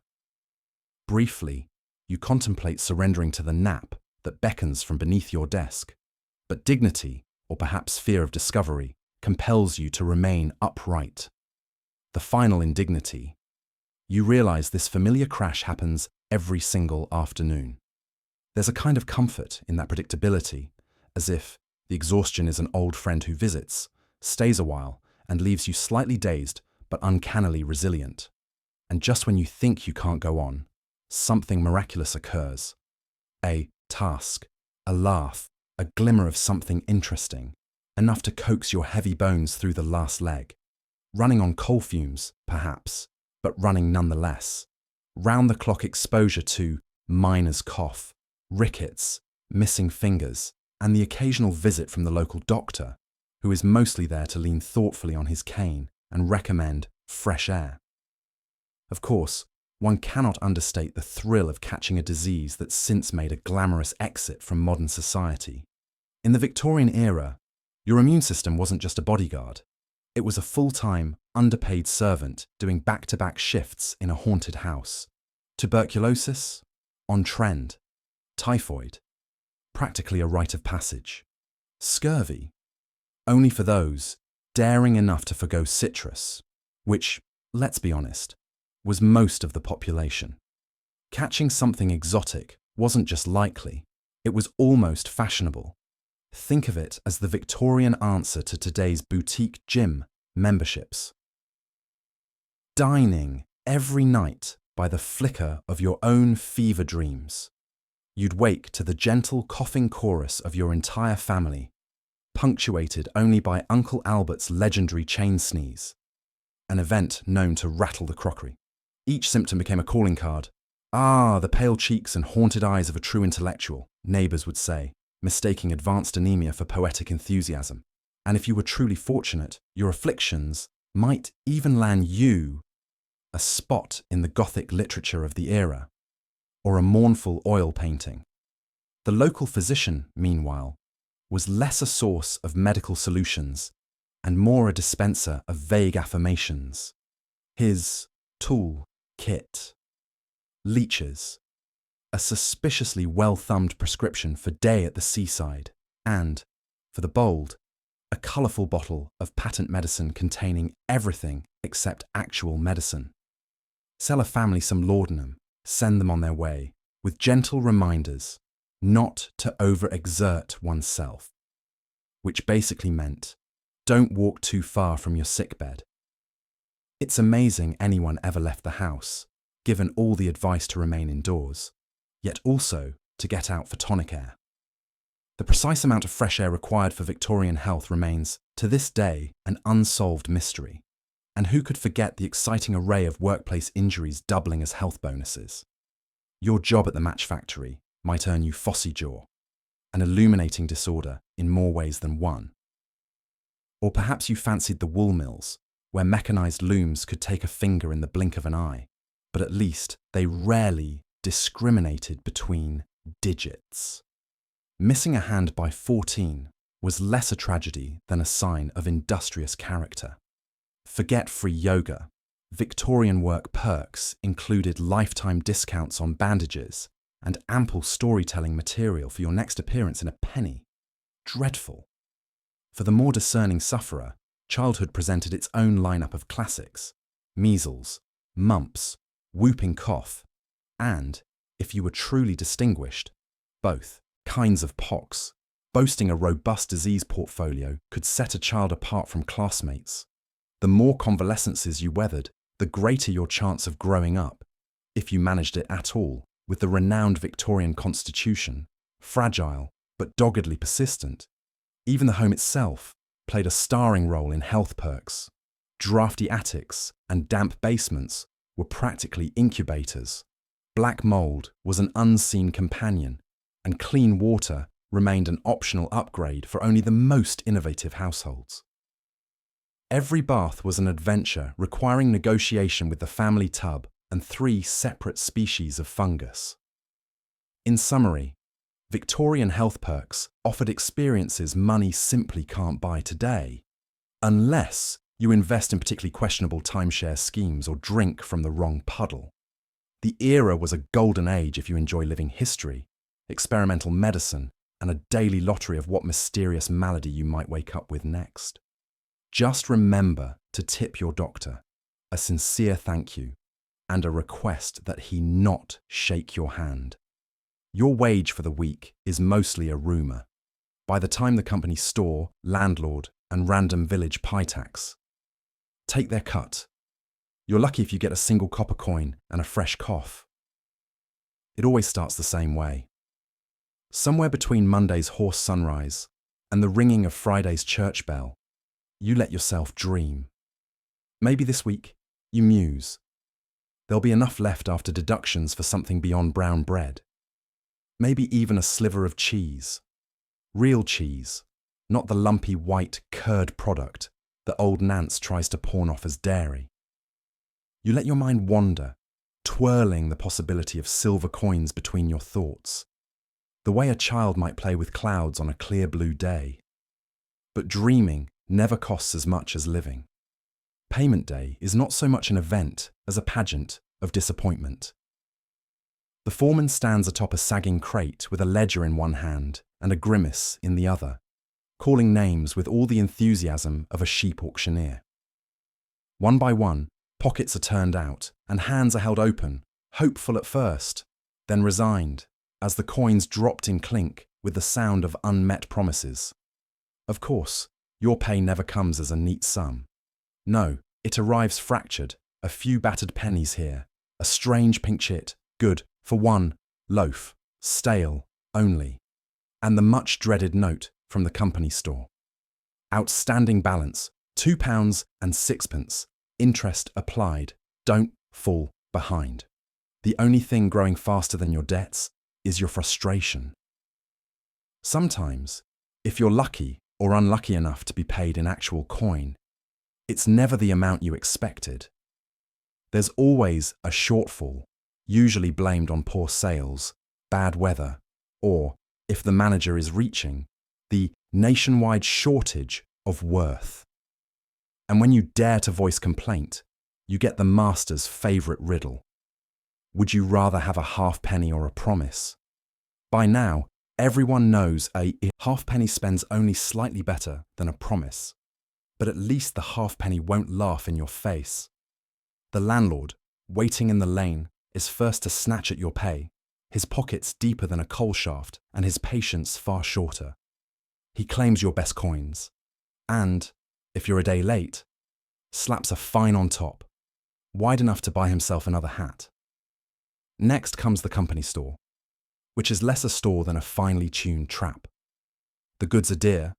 Briefly, you contemplate surrendering to the nap that beckons from beneath your desk, but dignity, or perhaps fear of discovery, compels you to remain upright. The final indignity. You realize this familiar crash happens every single afternoon. There's a kind of comfort in that predictability, as if the exhaustion is an old friend who visits, stays a while, and leaves you slightly dazed but uncannily resilient. And just when you think you can't go on, something miraculous occurs. A task, a laugh, a glimmer of something interesting, enough to coax your heavy bones through the last leg. Running on coal fumes, perhaps, but running nonetheless. Round-the-clock exposure to miner's cough, rickets, missing fingers, and the occasional visit from the local doctor, who is mostly there to lean thoughtfully on his cane and recommend fresh air. Of course, one cannot understate the thrill of catching a disease that's since made a glamorous exit from modern society. In the Victorian era, your immune system wasn't just a bodyguard. It was a full-time, underpaid servant doing back-to-back shifts in a haunted house. Tuberculosis? On trend. Typhoid? Practically a rite of passage. Scurvy? Only for those daring enough to forgo citrus, which, let's be honest, was most of the population. Catching something exotic wasn't just likely, it was almost fashionable. Think of it as the Victorian answer to today's boutique gym memberships. Dining every night by the flicker of your own fever dreams. You'd wake to the gentle coughing chorus of your entire family, punctuated only by Uncle Albert's legendary chain sneeze, an event known to rattle the crockery. Each symptom became a calling card. Ah, the pale cheeks and haunted eyes of a true intellectual, neighbours would say, mistaking advanced anemia for poetic enthusiasm. And if you were truly fortunate, your afflictions might even land you a spot in the Gothic literature of the era, or a mournful oil painting. The local physician, meanwhile, was less a source of medical solutions and more a dispenser of vague affirmations. His tool kit. Leeches. A suspiciously well-thumbed prescription for day at the seaside, and, for the bold, a colourful bottle of patent medicine containing everything except actual medicine. Sell a family some laudanum, send them on their way, with gentle reminders not to overexert oneself, which basically meant, don't walk too far from your sickbed. It's amazing anyone ever left the house, given all the advice to remain indoors, yet also to get out for tonic air. The precise amount of fresh air required for Victorian health remains, to this day, an unsolved mystery. And who could forget the exciting array of workplace injuries doubling as health bonuses? Your job at the match factory might earn you phossy jaw, an illuminating disorder in more ways than one. Or perhaps you fancied the wool mills, where mechanized looms could take a finger in the blink of an eye, but at least they rarely discriminated between digits. Missing a hand by 14 was less a tragedy than a sign of industrious character. Forget free yoga. Victorian work perks included lifetime discounts on bandages and ample storytelling material for your next appearance in a penny. Dreadful. For the more discerning sufferer, childhood presented its own lineup of classics: measles, mumps, whooping cough, and, if you were truly distinguished, both kinds of pox. Boasting a robust disease portfolio could set a child apart from classmates. The more convalescences you weathered, the greater your chance of growing up, if you managed it at all, with the renowned Victorian constitution, fragile but doggedly persistent. Even the home itself played a starring role in health perks. Drafty attics and damp basements were practically incubators. Black mold was an unseen companion, and clean water remained an optional upgrade for only the most innovative households. Every bath was an adventure requiring negotiation with the family tub and 3 separate species of fungus. In summary, Victorian health perks offered experiences money simply can't buy today, unless You invest in particularly questionable timeshare schemes or drink from the wrong puddle. The era was a golden age if you enjoy living history, experimental medicine, and a daily lottery of what mysterious malady you might wake up with next. Just remember to tip your doctor, a sincere thank you, and a request that he not shake your hand. Your wage for the week is mostly a rumour. By the time the company store, landlord, and random village pie tax take their cut, you're lucky if you get a single copper coin and a fresh cough. It always starts the same way. Somewhere between Monday's hoarse sunrise and the ringing of Friday's church bell, you let yourself dream. Maybe this week, you muse. There'll be enough left after deductions for something beyond brown bread. Maybe even a sliver of cheese. Real cheese, not the lumpy white curd product that old Nance tries to pawn off as dairy. You let your mind wander, twirling the possibility of silver coins between your thoughts, the way a child might play with clouds on a clear blue day. But dreaming never costs as much as living. Payment day is not so much an event as a pageant of disappointment. The foreman stands atop a sagging crate with a ledger in one hand and a grimace in the other, calling names with all the enthusiasm of a sheep auctioneer. One by one, pockets are turned out and hands are held open, hopeful at first, then resigned, as the coins dropped in clink with the sound of unmet promises. Of course, your pay never comes as a neat sum. No, it arrives fractured, a few battered pennies here, a strange pink chit, good for one loaf, stale only, and the much-dreaded note from the company store. Outstanding balance, £2.06, interest applied, don't fall behind. The only thing growing faster than your debts is your frustration. Sometimes, if you're lucky or unlucky enough to be paid in actual coin, it's never the amount you expected. There's always a shortfall, usually blamed on poor sales, bad weather, or, if the manager is reaching, the nationwide shortage of worth. And when you dare to voice complaint, you get the master's favourite riddle. Would you rather have a halfpenny or a promise? By now, everyone knows a halfpenny spends only slightly better than a promise, but at least the halfpenny won't laugh in your face. The landlord, waiting in the lane, is first to snatch at your pay, his pockets deeper than a coal shaft and his patience far shorter. He claims your best coins, and, if you're a day late, slaps a fine on top, wide enough to buy himself another hat. Next comes the company store, which is less a store than a finely tuned trap. The goods are dear,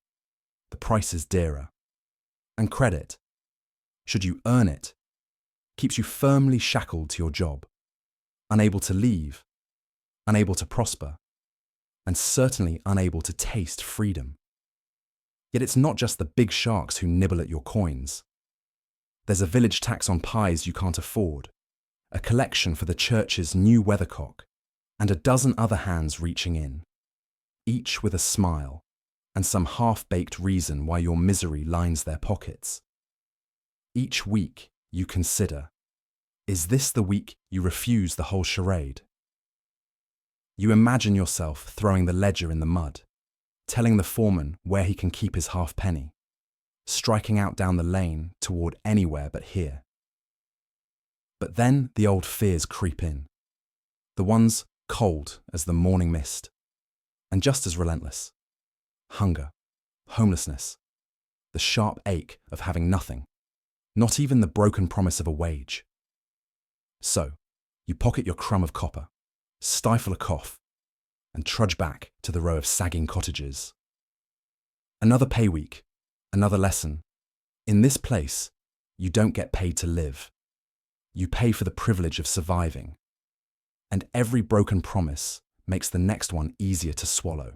the price is dearer. And credit, should you earn it, keeps you firmly shackled to your job, unable to leave, unable to prosper, and certainly unable to taste freedom. Yet it's not just the big sharks who nibble at your coins. There's a village tax on pies you can't afford, a collection for the church's new weathercock, and a dozen other hands reaching in, each with a smile and some half-baked reason why your misery lines their pockets. Each week you consider, is this the week you refuse the whole charade? You imagine yourself throwing the ledger in the mud, telling the foreman where he can keep his halfpenny, striking out down the lane toward anywhere but here. But then the old fears creep in, the ones cold as the morning mist, and just as relentless. Hunger, homelessness, the sharp ache of having nothing, not even the broken promise of a wage. So, you pocket your crumb of copper, stifle a cough, and trudge back to the row of sagging cottages. Another pay week, another lesson. In this place, you don't get paid to live. You pay for the privilege of surviving. And every broken promise makes the next one easier to swallow.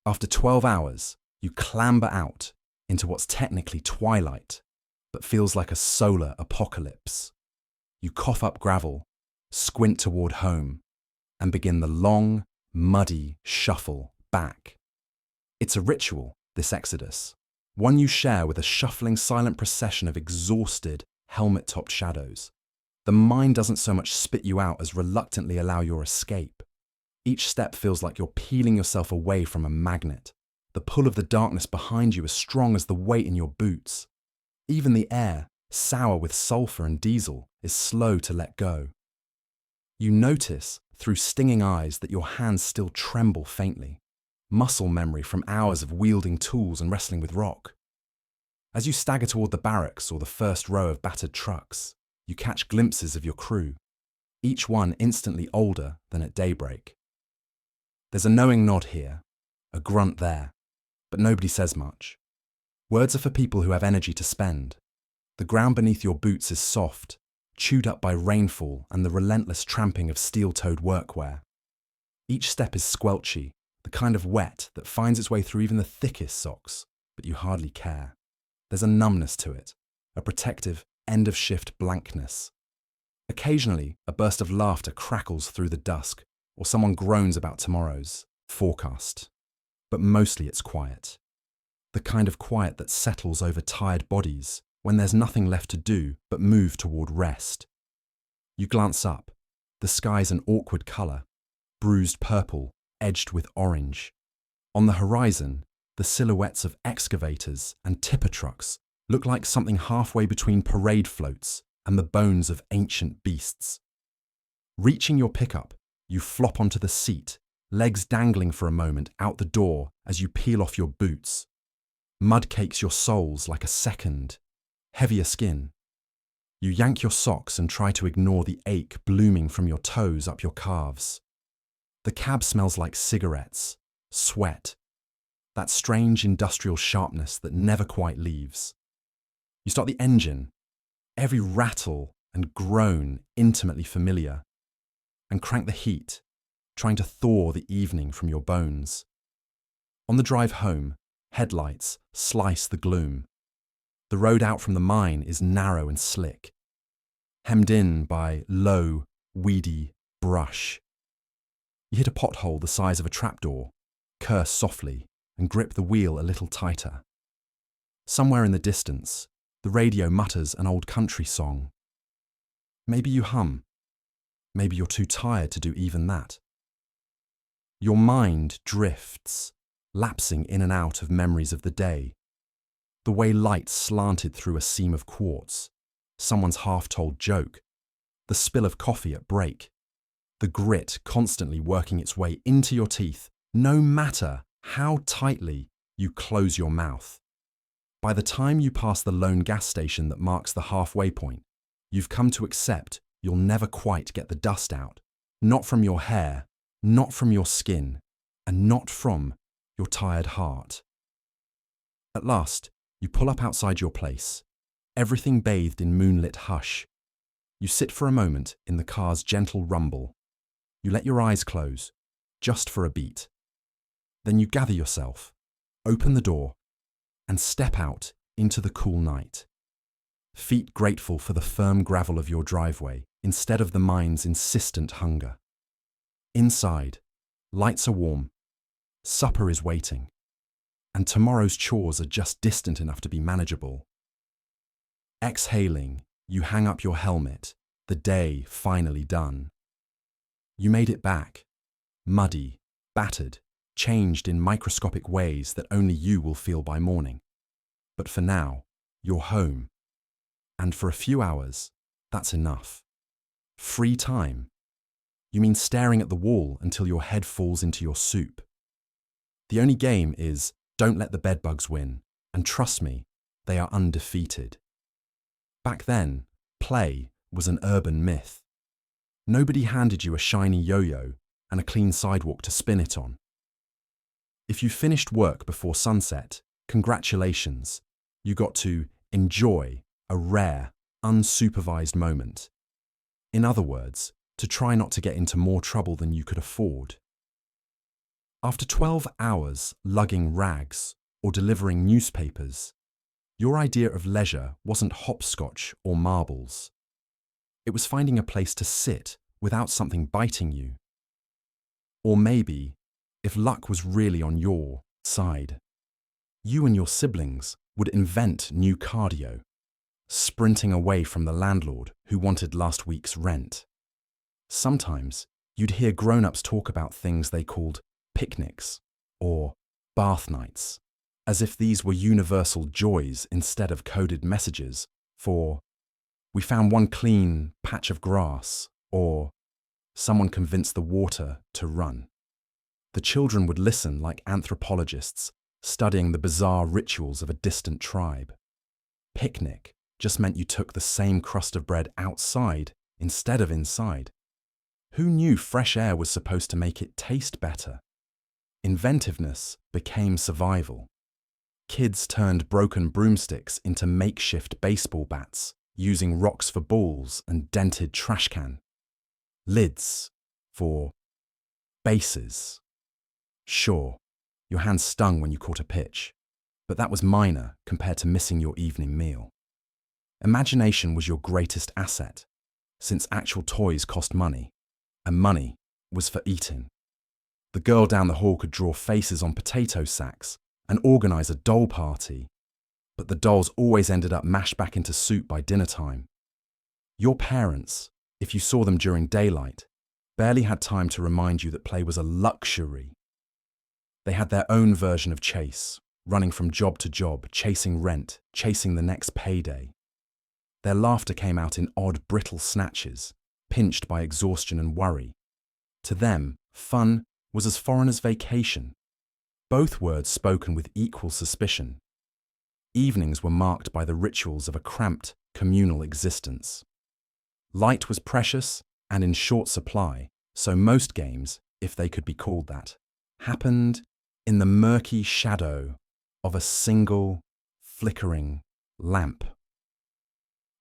After 12 hours, you clamber out into what's technically twilight, but feels like a solar apocalypse. You cough up gravel, squint toward home, and begin the long, muddy shuffle back. It's a ritual, this exodus, one you share with a shuffling, silent procession of exhausted, helmet-topped shadows. The mind doesn't so much spit you out as reluctantly allow your escape. Each step feels like you're peeling yourself away from a magnet. The pull of the darkness behind you is strong as the weight in your boots. Even the air, sour with sulfur and diesel, is slow to let go. You notice, through stinging eyes, that your hands still tremble faintly. Muscle memory from hours of wielding tools and wrestling with rock. As you stagger toward the barracks or the first row of battered trucks, you catch glimpses of your crew, each one instantly older than at daybreak. There's a knowing nod here, a grunt there, but nobody says much. Words are for people who have energy to spend. The ground beneath your boots is soft, chewed up by rainfall and the relentless tramping of steel-toed workwear. Each step is squelchy, the kind of wet that finds its way through even the thickest socks, but you hardly care. There's a numbness to it, a protective, end-of-shift blankness. Occasionally, a burst of laughter crackles through the dusk, or someone groans about tomorrow's forecast. But mostly it's quiet. The kind of quiet that settles over tired bodies when there's nothing left to do but move toward rest. You glance up. The sky's an awkward colour, bruised purple, edged with orange. On the horizon, the silhouettes of excavators and tipper trucks look like something halfway between parade floats and the bones of ancient beasts. Reaching your pickup, you flop onto the seat, legs dangling for a moment out the door as you peel off your boots. Mud cakes your soles like a second, heavier skin. You yank your socks and try to ignore the ache blooming from your toes up your calves. The cab smells like cigarettes, sweat, that strange industrial sharpness that never quite leaves. You start the engine, every rattle and groan intimately familiar, and crank the heat, trying to thaw the evening from your bones. On the drive home, headlights slice the gloom. The road out from the mine is narrow and slick, hemmed in by low, weedy brush. You hit a pothole the size of a trapdoor, curse softly, and grip the wheel a little tighter. Somewhere in the distance, the radio mutters an old country song. Maybe you hum. Maybe you're too tired to do even that. Your mind drifts, lapsing in and out of memories of the day. The way light slanted through a seam of quartz, someone's half-told joke, the spill of coffee at break, the grit constantly working its way into your teeth, no matter how tightly you close your mouth. By the time you pass the lone gas station that marks the halfway point, you've come to accept you'll never quite get the dust out, not from your hair, not from your skin, and not from your tired heart. At last, you pull up outside your place, everything bathed in moonlit hush. You sit for a moment in the car's gentle rumble. You let your eyes close, just for a beat. Then you gather yourself, open the door, and step out into the cool night. Feet grateful for the firm gravel of your driveway instead of the mind's insistent hunger. Inside, lights are warm, supper is waiting, and tomorrow's chores are just distant enough to be manageable. Exhaling, you hang up your helmet, the day finally done. You made it back, muddy, battered, changed in microscopic ways that only you will feel by morning. But for now, you're home. And for a few hours, that's enough. Free time. You mean staring at the wall until your head falls into your soup. The only game is don't let the bedbugs win, and trust me, they are undefeated. Back then, play was an urban myth. Nobody handed you a shiny yo-yo and a clean sidewalk to spin it on. If you finished work before sunset, congratulations, you got to enjoy a rare, unsupervised moment. In other words, to try not to get into more trouble than you could afford. After 12 hours lugging rags or delivering newspapers, your idea of leisure wasn't hopscotch or marbles. It was finding a place to sit without something biting you. Or maybe, if luck was really on your side, you and your siblings would invent new cardio, sprinting away from the landlord who wanted last week's rent. Sometimes you'd hear grown-ups talk about things they called picnics or bath nights, as if these were universal joys instead of coded messages for, "We found one clean patch of grass," or "Someone convinced the water to run." The children would listen like anthropologists, studying the bizarre rituals of a distant tribe. Picnic just meant you took the same crust of bread outside instead of inside. Who knew fresh air was supposed to make it taste better? Inventiveness became survival. Kids turned broken broomsticks into makeshift baseball bats, using rocks for balls and dented trash can. Lids for bases. Sure, your hands stung when you caught a pitch, but that was minor compared to missing your evening meal. Imagination was your greatest asset, since actual toys cost money, and money was for eating. The girl down the hall could draw faces on potato sacks and organise a doll party, but the dolls always ended up mashed back into soup by dinner time. Your parents, if you saw them during daylight, barely had time to remind you that play was a luxury. They had their own version of chase, running from job to job, chasing rent, chasing the next payday. Their laughter came out in odd, brittle snatches, pinched by exhaustion and worry. To them, fun was as foreign as vacation, both words spoken with equal suspicion. Evenings were marked by the rituals of a cramped, communal existence. Light was precious and in short supply, so most games, if they could be called that, happened in the murky shadow of a single, flickering lamp.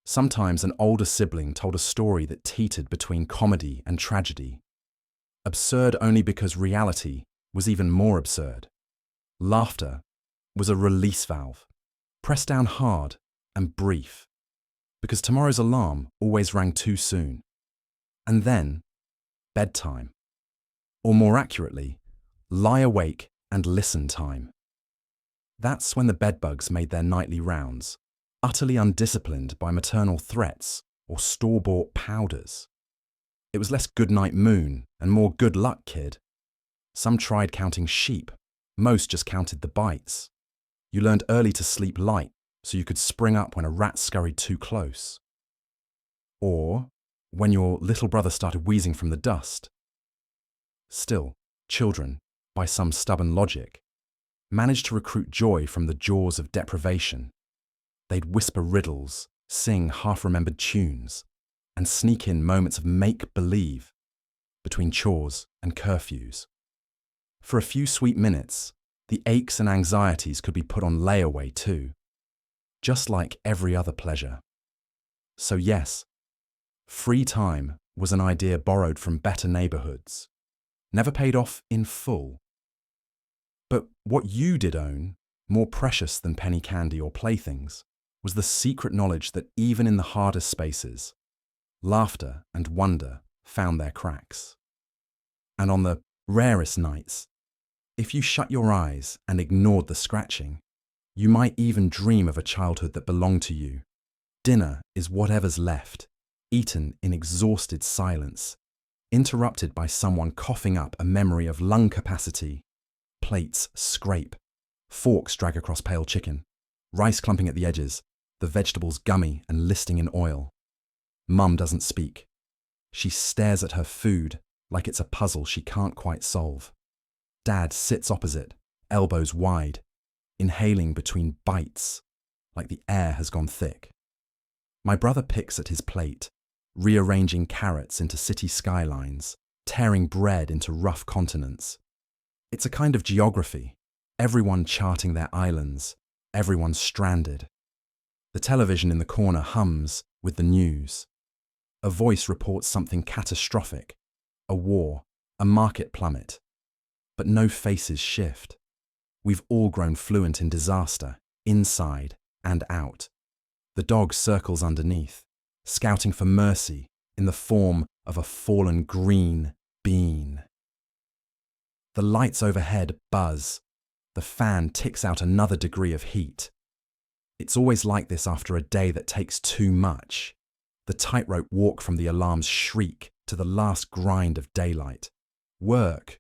Sometimes an older sibling told a story that teetered between comedy and tragedy. Absurd only because reality was even more absurd. Laughter was a release valve, pressed down hard and brief, because tomorrow's alarm always rang too soon. And then, bedtime. Or more accurately, lie awake and listen time. That's when the bedbugs made their nightly rounds, utterly undisciplined by maternal threats or store-bought powders. It was less good-night moon and more good luck, kid. Some tried counting sheep, most just counted the bites. You learned early to sleep light so you could spring up when a rat scurried too close. Or when your little brother started wheezing from the dust. Still, children, by some stubborn logic, managed to recruit joy from the jaws of deprivation. They'd whisper riddles, sing half-remembered tunes, and sneak in moments of make-believe between chores and curfews. For a few sweet minutes, the aches and anxieties could be put on layaway too, just like every other pleasure. So yes, free time was an idea borrowed from better neighborhoods, never paid off in full. But what you did own, more precious than penny candy or playthings, was the secret knowledge that even in the hardest spaces, laughter and wonder found their cracks. And on the rarest nights, if you shut your eyes and ignored the scratching, you might even dream of a childhood that belonged to you. Dinner is whatever's left, eaten in exhausted silence, interrupted by someone coughing up a memory of lung capacity. Plates scrape, forks drag across pale chicken, rice clumping at the edges, the vegetables gummy and listing in oil. Mum doesn't speak. She stares at her food like it's a puzzle she can't quite solve. Dad sits opposite, elbows wide, inhaling between bites, like the air has gone thick. My brother picks at his plate, rearranging carrots into city skylines, tearing bread into rough continents. It's a kind of geography, everyone charting their islands, everyone stranded. The television in the corner hums with the news. A voice reports something catastrophic, a war, a market plummet. But no faces shift. We've all grown fluent in disaster, inside and out. The dog circles underneath, scouting for mercy in the form of a fallen green bean. The lights overhead buzz. The fan ticks out another degree of heat. It's always like this after a day that takes too much. The tightrope walk from the alarm's shriek to the last grind of daylight. Work,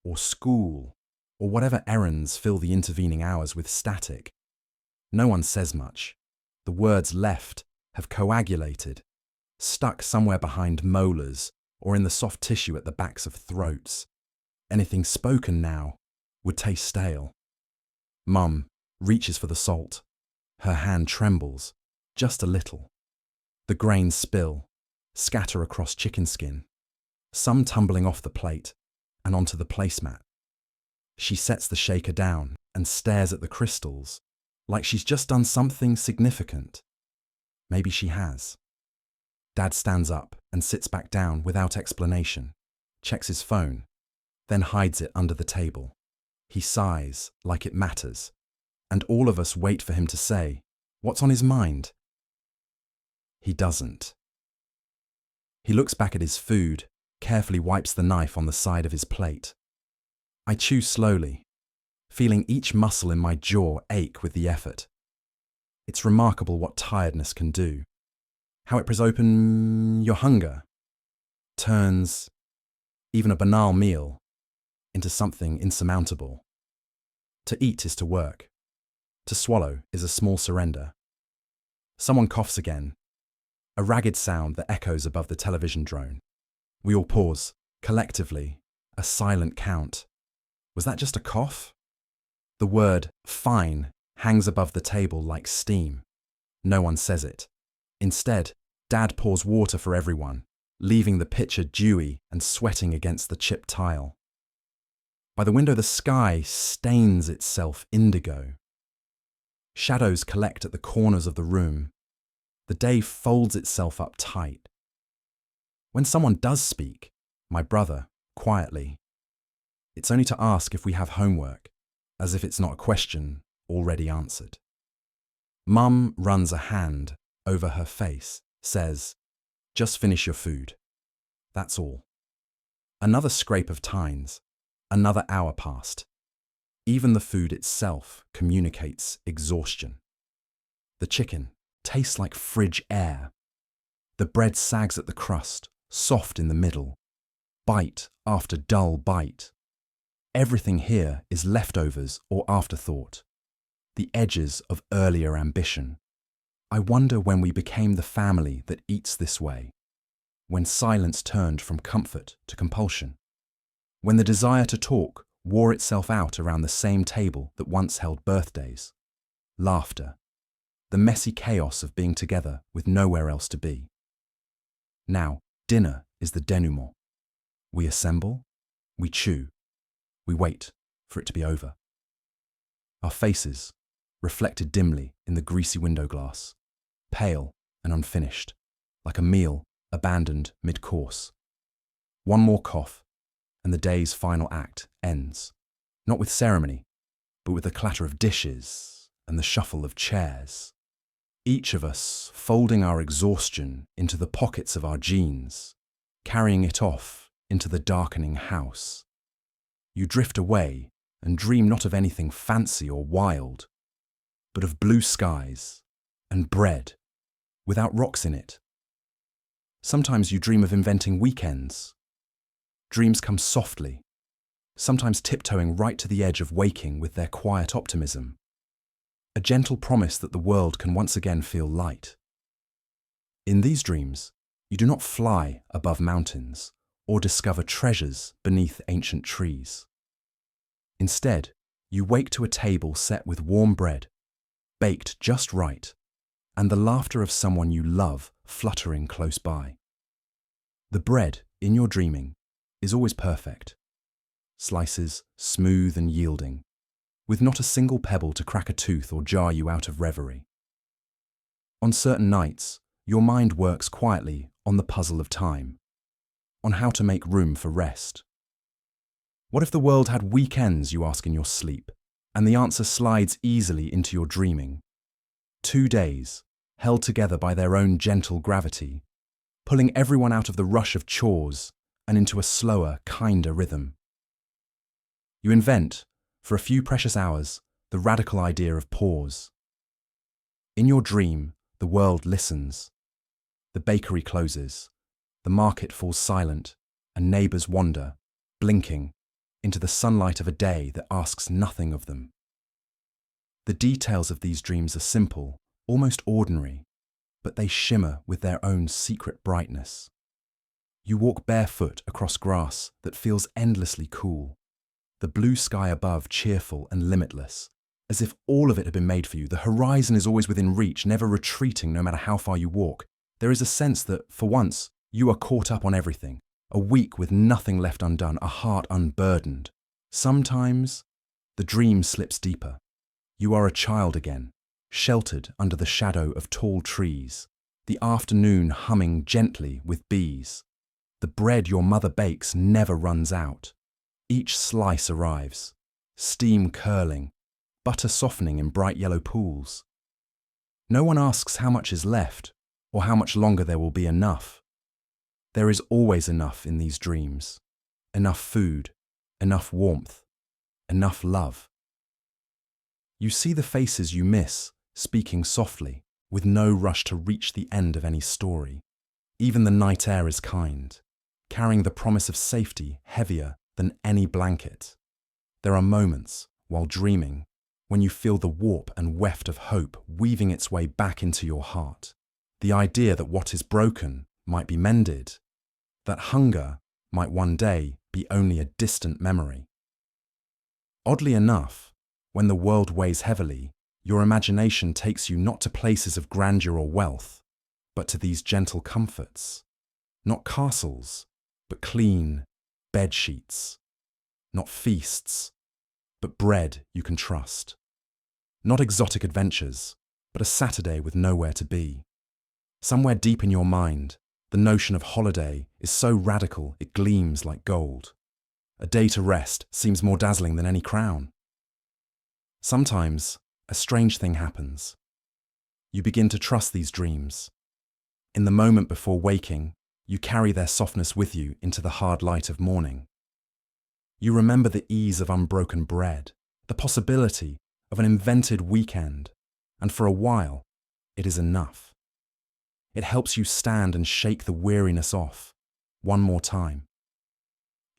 or school, or whatever errands fill the intervening hours with static. No one says much. The words left have coagulated, stuck somewhere behind molars or in the soft tissue at the backs of throats. Anything spoken now would taste stale. Mum reaches for the salt. Her hand trembles, just a little. The grains spill, scatter across chicken skin, some tumbling off the plate and onto the placemat. She sets the shaker down and stares at the crystals, like she's just done something significant. Maybe she has. Dad stands up and sits back down without explanation, checks his phone, then hides it under the table. He sighs like it matters, and all of us wait for him to say, "What's on his mind?" He doesn't. He looks back at his food, carefully wipes the knife on the side of his plate. I chew slowly, feeling each muscle in my jaw ache with the effort. It's remarkable what tiredness can do, how it pries open your hunger, turns even a banal meal into something insurmountable. To eat is to work. To swallow is a small surrender. Someone coughs again, a ragged sound that echoes above the television drone. We all pause, collectively, a silent count. Was that just a cough? The word "fine" hangs above the table like steam. No one says it. Instead, Dad pours water for everyone, leaving the pitcher dewy and sweating against the chipped tile. By the window, the sky stains itself indigo. Shadows collect at the corners of the room. The day folds itself up tight. When someone does speak, my brother, quietly, it's only to ask if we have homework, as if it's not a question already answered. Mum runs a hand over her face, says, "Just finish your food." That's all. Another scrape of tines, another hour passed. Even the food itself communicates exhaustion. The chicken tastes like fridge air. The bread sags at the crust, soft in the middle, bite after dull bite. Everything here is leftovers or afterthought, the edges of earlier ambition. I wonder when we became the family that eats this way, when silence turned from comfort to compulsion, when the desire to talk wore itself out around the same table that once held birthdays, laughter, the messy chaos of being together with nowhere else to be. Now, dinner is the denouement. We assemble, we chew, we wait for it to be over. Our faces, reflected dimly in the greasy window glass, pale and unfinished, like a meal abandoned mid-course. One more cough, and the day's final act ends, not with ceremony, but with the clatter of dishes and the shuffle of chairs. Each of us folding our exhaustion into the pockets of our jeans, carrying it off into the darkening house. You drift away and dream not of anything fancy or wild, but of blue skies and bread without rocks in it. Sometimes you dream of inventing weekends. Dreams come softly, sometimes tiptoeing right to the edge of waking with their quiet optimism. A gentle promise that the world can once again feel light. In these dreams, you do not fly above mountains or discover treasures beneath ancient trees. Instead, you wake to a table set with warm bread, baked just right, and the laughter of someone you love fluttering close by. The bread in your dreaming is always perfect, slices smooth and yielding, with not a single pebble to crack a tooth or jar you out of reverie. On certain nights, your mind works quietly on the puzzle of time, on how to make room for rest. What if the world had weekends, you ask in your sleep, and the answer slides easily into your dreaming? 2 days, held together by their own gentle gravity, pulling everyone out of the rush of chores and into a slower, kinder rhythm. You invent, for a few precious hours, the radical idea of pause. In your dream, the world listens. The bakery closes, the market falls silent, and neighbours wander, blinking, into the sunlight of a day that asks nothing of them. The details of these dreams are simple, almost ordinary, but they shimmer with their own secret brightness. You walk barefoot across grass that feels endlessly cool, the blue sky above cheerful and limitless, as if all of it had been made for you. The horizon is always within reach, never retreating no matter how far you walk. There is a sense that, for once, you are caught up on everything, a week with nothing left undone, a heart unburdened. Sometimes, the dream slips deeper. You are a child again, sheltered under the shadow of tall trees, the afternoon humming gently with bees. The bread your mother bakes never runs out. Each slice arrives, steam curling, butter softening in bright yellow pools. No one asks how much is left or how much longer there will be enough. There is always enough in these dreams. Enough food, enough warmth, enough love. You see the faces you miss speaking softly, with no rush to reach the end of any story. Even the night air is kind, carrying the promise of safety heavier than any blanket. There are moments, while dreaming, when you feel the warp and weft of hope weaving its way back into your heart. The idea that what is broken might be mended, that hunger might one day be only a distant memory. Oddly enough, when the world weighs heavily, your imagination takes you not to places of grandeur or wealth, but to these gentle comforts. Not castles, but clean bed sheets. Not feasts, but bread you can trust. Not exotic adventures, but a Saturday with nowhere to be. Somewhere deep in your mind, the notion of holiday is so radical it gleams like gold. A day to rest seems more dazzling than any crown. Sometimes, a strange thing happens. You begin to trust these dreams. In the moment before waking, you carry their softness with you into the hard light of morning. You remember the ease of unbroken bread, the possibility of an invented weekend, and for a while, it is enough. It helps you stand and shake the weariness off, one more time.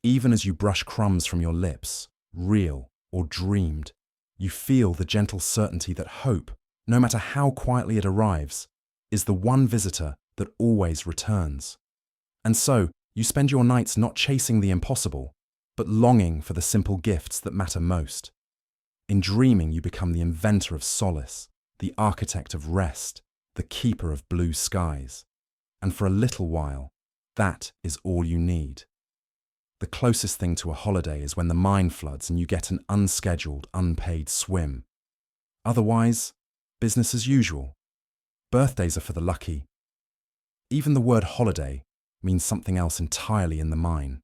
Even as you brush crumbs from your lips, real or dreamed, you feel the gentle certainty that hope, no matter how quietly it arrives, is the one visitor that always returns. And so, you spend your nights not chasing the impossible, but longing for the simple gifts that matter most. In dreaming, you become the inventor of solace, the architect of rest, the keeper of blue skies. And for a little while, that is all you need. The closest thing to a holiday is when the mind floods and you get an unscheduled, unpaid swim. Otherwise, business as usual. Birthdays are for the lucky. Even the word holiday means something else entirely in the mind.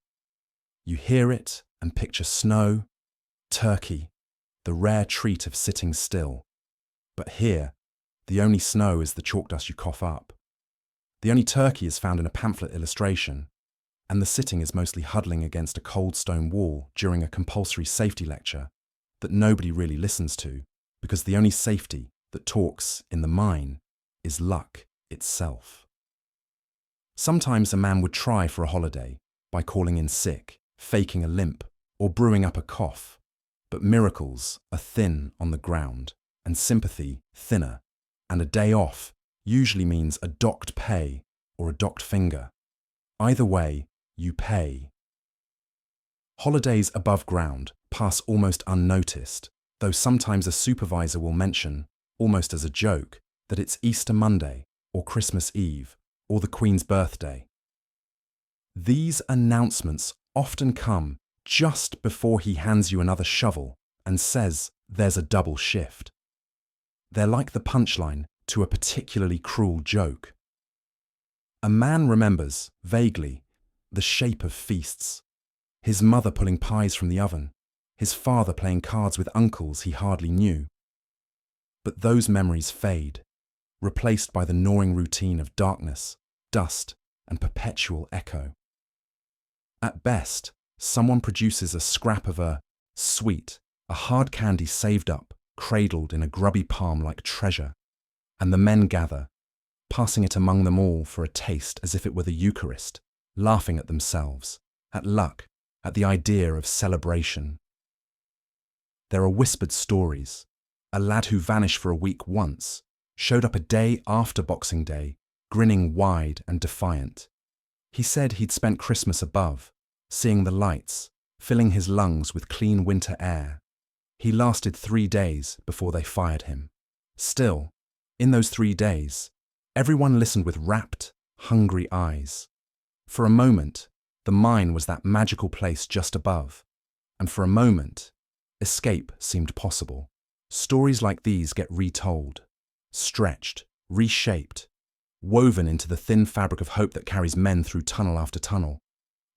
You hear it and picture snow, turkey, the rare treat of sitting still. But here, the only snow is the chalk dust you cough up. The only turkey is found in a pamphlet illustration, and the sitting is mostly huddling against a cold stone wall during a compulsory safety lecture that nobody really listens to, because the only safety that talks in the mine is luck itself. Sometimes a man would try for a holiday by calling in sick, faking a limp, or brewing up a cough, but miracles are thin on the ground, and sympathy thinner, and a day off usually means a docked pay or a docked finger. Either way, you pay. Holidays above ground pass almost unnoticed, though sometimes a supervisor will mention, almost as a joke, that it's Easter Monday, or Christmas Eve, or the Queen's birthday. These announcements often come just before he hands you another shovel and says there's a double shift. They're like the punchline to a particularly cruel joke. A man remembers, vaguely, the shape of feasts, his mother pulling pies from the oven, his father playing cards with uncles he hardly knew. But those memories fade, replaced by the gnawing routine of darkness, dust, and perpetual echo. At best, someone produces a scrap of a sweet, a hard candy saved up, cradled in a grubby palm like treasure. and the men gather, passing it among them all for a taste as if it were the Eucharist, laughing at themselves, at luck, at the idea of celebration. There are whispered stories. A lad who vanished for a week once showed up a day after Boxing Day, grinning wide and defiant. He said he'd spent Christmas above, seeing the lights, filling his lungs with clean winter air. He lasted 3 days before they fired him. Still, in those 3 days, everyone listened with rapt, hungry eyes. For a moment, the mine was that magical place just above, and for a moment, escape seemed possible. Stories like these get retold, stretched, reshaped, woven into the thin fabric of hope that carries men through tunnel after tunnel.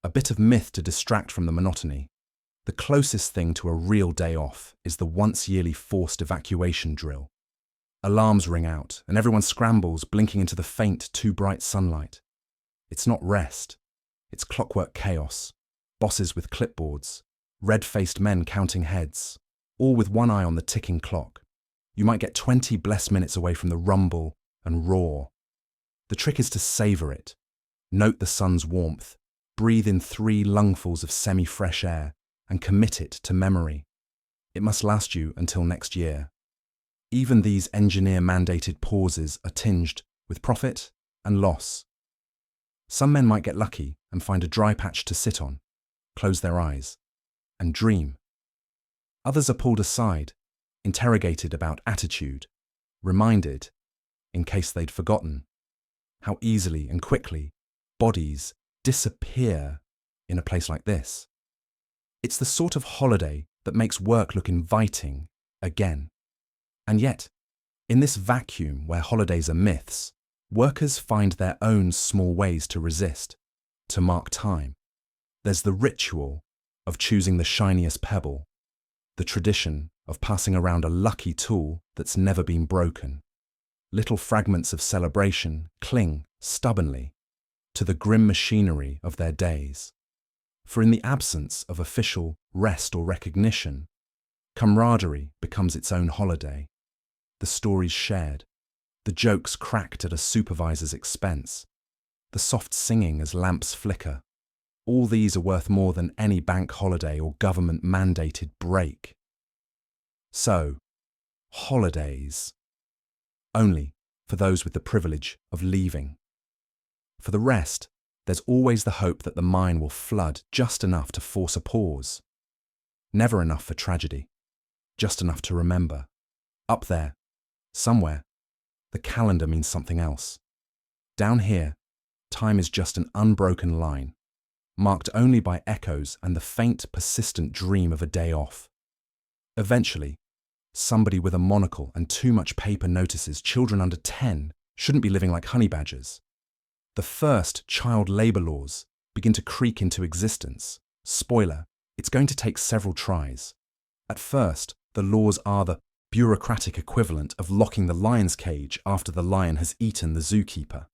A bit of myth to distract from the monotony. The closest thing to a real day off is the once-yearly forced evacuation drill. Alarms ring out, and everyone scrambles, blinking into the faint, too bright sunlight. It's not rest. It's clockwork chaos. Bosses with clipboards. Red-faced men counting heads. All with one eye on the ticking clock. You might get 20 blessed minutes away from the rumble and roar. The trick is to savour it. Note the sun's warmth. Breathe in 3 lungfuls of semi-fresh air and commit it to memory. It must last you until next year. Even these engineer-mandated pauses are tinged with profit and loss. Some men might get lucky and find a dry patch to sit on, close their eyes, and dream. Others are pulled aside, interrogated about attitude, reminded, in case they'd forgotten, how easily and quickly bodies disappear in a place like this. It's the sort of holiday that makes work look inviting again. And yet, in this vacuum where holidays are myths, workers find their own small ways to resist, to mark time. There's the ritual of choosing the shiniest pebble, the tradition of passing around a lucky tool that's never been broken. Little fragments of celebration cling stubbornly to the grim machinery of their days. For in the absence of official rest or recognition, camaraderie becomes its own holiday. The stories shared, the jokes cracked at a supervisor's expense, the soft singing as lamps flicker. All these are worth more than any bank holiday or government-mandated break. So, holidays. Only for those with the privilege of leaving. For the rest, there's always the hope that the mine will flood just enough to force a pause. Never enough for tragedy, just enough to remember. Up there, somewhere, the calendar means something else. Down here, time is just an unbroken line, marked only by echoes and the faint, persistent dream of a day off. Eventually, somebody with a monocle and too much paper notices children under 10 shouldn't be living like honey badgers. The first child labour laws begin to creak into existence. Spoiler, it's going to take several tries. At first, the laws are the bureaucratic equivalent of locking the lion's cage after the lion has eaten the zookeeper.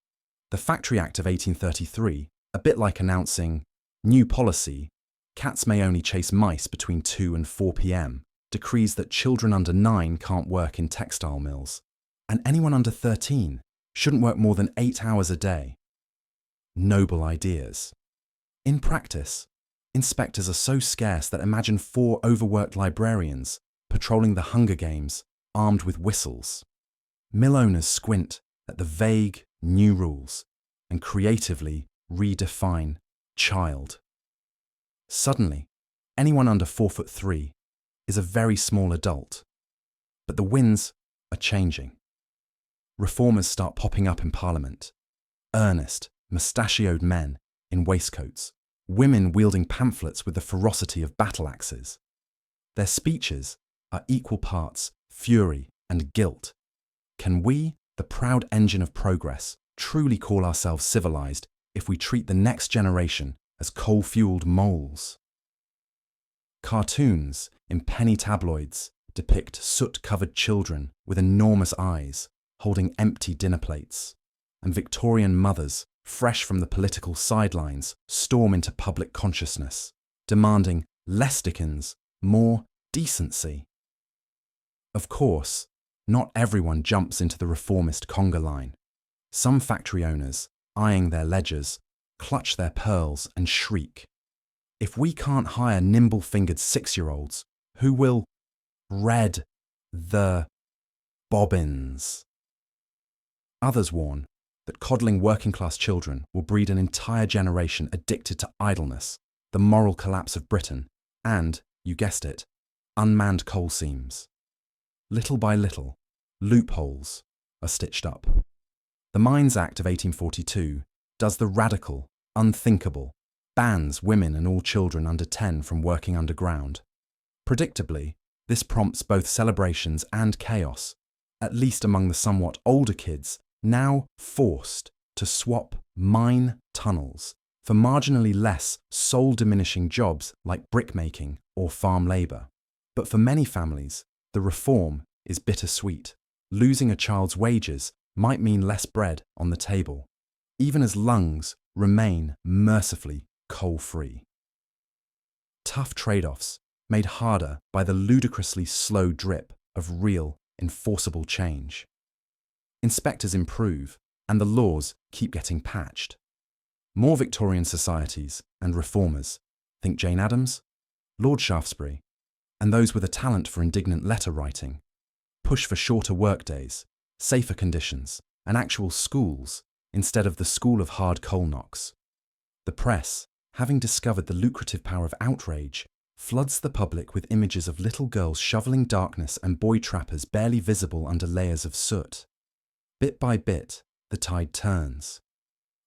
The Factory Act of 1833, a bit like announcing, new policy, cats may only chase mice between 2 and 4 p.m, decrees that children under 9 can't work in textile mills, and anyone under 13 shouldn't work more than 8 hours a day. Noble ideas. In practice, inspectors are so scarce that imagine 4 overworked librarians patrolling the Hunger Games, armed with whistles. Mill owners squint at the vague, new rules and creatively redefine child. Suddenly, anyone under 4'3" is a very small adult. But the winds are changing. Reformers start popping up in Parliament. Earnest, mustachioed men in waistcoats, women wielding pamphlets with the ferocity of battle axes. Their speeches are equal parts fury and guilt. Can we, the proud engine of progress, truly call ourselves civilized if we treat the next generation as coal-fueled moles? Cartoons in penny tabloids depict soot-covered children with enormous eyes holding empty dinner plates, and Victorian mothers, fresh from the political sidelines, storm into public consciousness, demanding less Dickens, more decency. Of course, Not everyone jumps into the reformist conga line. Some factory owners, eyeing their ledgers, clutch their pearls and shriek. If we can't hire nimble-fingered 6-year-olds, who will thread the bobbins? Others warn that coddling working-class children will breed an entire generation addicted to idleness, the moral collapse of Britain, and, you guessed it, unmanned coal seams. Little by little, loopholes are stitched up. The Mines Act of 1842 does the radical, unthinkable, bans women and all children under 10 from working underground. Predictably, this prompts both celebrations and chaos, at least among the somewhat older kids now forced to swap mine tunnels for marginally less soul-diminishing jobs like brickmaking or farm labour. But for many families, the reform is bittersweet. Losing a child's wages might mean less bread on the table, even as lungs remain mercifully coal-free. Tough trade-offs made harder by the ludicrously slow drip of real, enforceable change. Inspectors improve, and the laws keep getting patched. More Victorian societies and reformers, think Jane Addams, Lord Shaftesbury, and those with a talent for indignant letter writing, push for shorter workdays, safer conditions, and actual schools instead of the school of hard coal knocks. The press, having discovered the lucrative power of outrage, floods the public with images of little girls shoveling darkness and boy trappers barely visible under layers of soot. Bit by bit, the tide turns.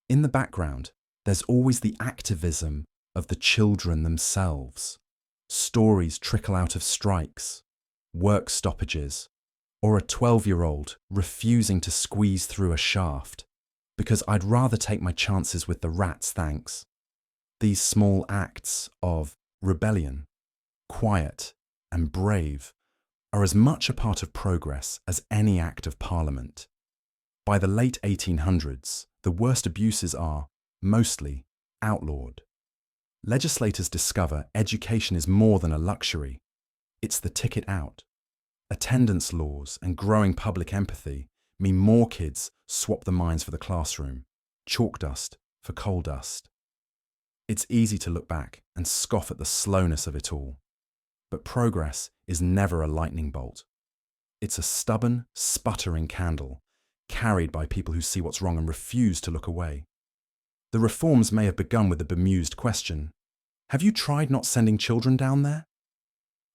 In the background, there's always the activism of the children themselves. Stories trickle out of strikes, work stoppages, or a 12-year-old refusing to squeeze through a shaft because I'd rather take my chances with the rats, thanks. These small acts of rebellion, quiet and brave, are as much a part of progress as any act of parliament. By the late 1800s, the worst abuses are, mostly, outlawed. Legislators discover education is more than a luxury. It's the ticket out. Attendance laws and growing public empathy mean more kids swap the mines for the classroom, chalk dust for coal dust. It's easy to look back and scoff at the slowness of it all. But progress is never a lightning bolt. It's a stubborn, sputtering candle, carried by people who see what's wrong and refuse to look away. The reforms may have begun with the bemused question, "Have you tried not sending children down there?"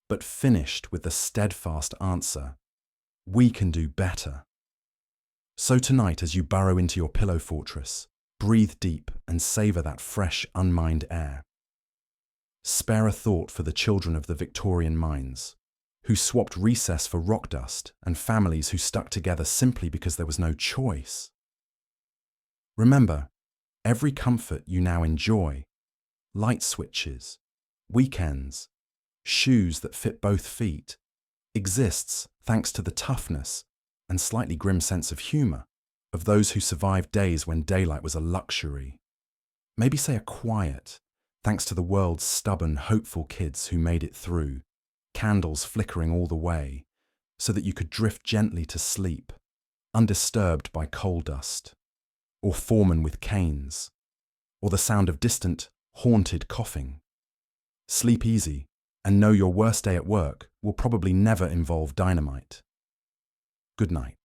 But finished with the steadfast answer, "We can do better." So tonight, as you burrow into your pillow fortress, breathe deep and savour that fresh, unmined air. Spare a thought for the children of the Victorian mines, who swapped recess for rock dust, and families who stuck together simply because there was no choice. Remember, every comfort you now enjoy, light switches, weekends, shoes that fit both feet, exists thanks to the toughness and slightly grim sense of humour of those who survived days when daylight was a luxury. Maybe say a quiet, thanks to the world's stubborn, hopeful kids who made it through, candles flickering all the way, so that you could drift gently to sleep, undisturbed by coal dust, or foremen with canes, or the sound of distant, haunted coughing. Sleep easy, and know your worst day at work will probably never involve dynamite. Good night.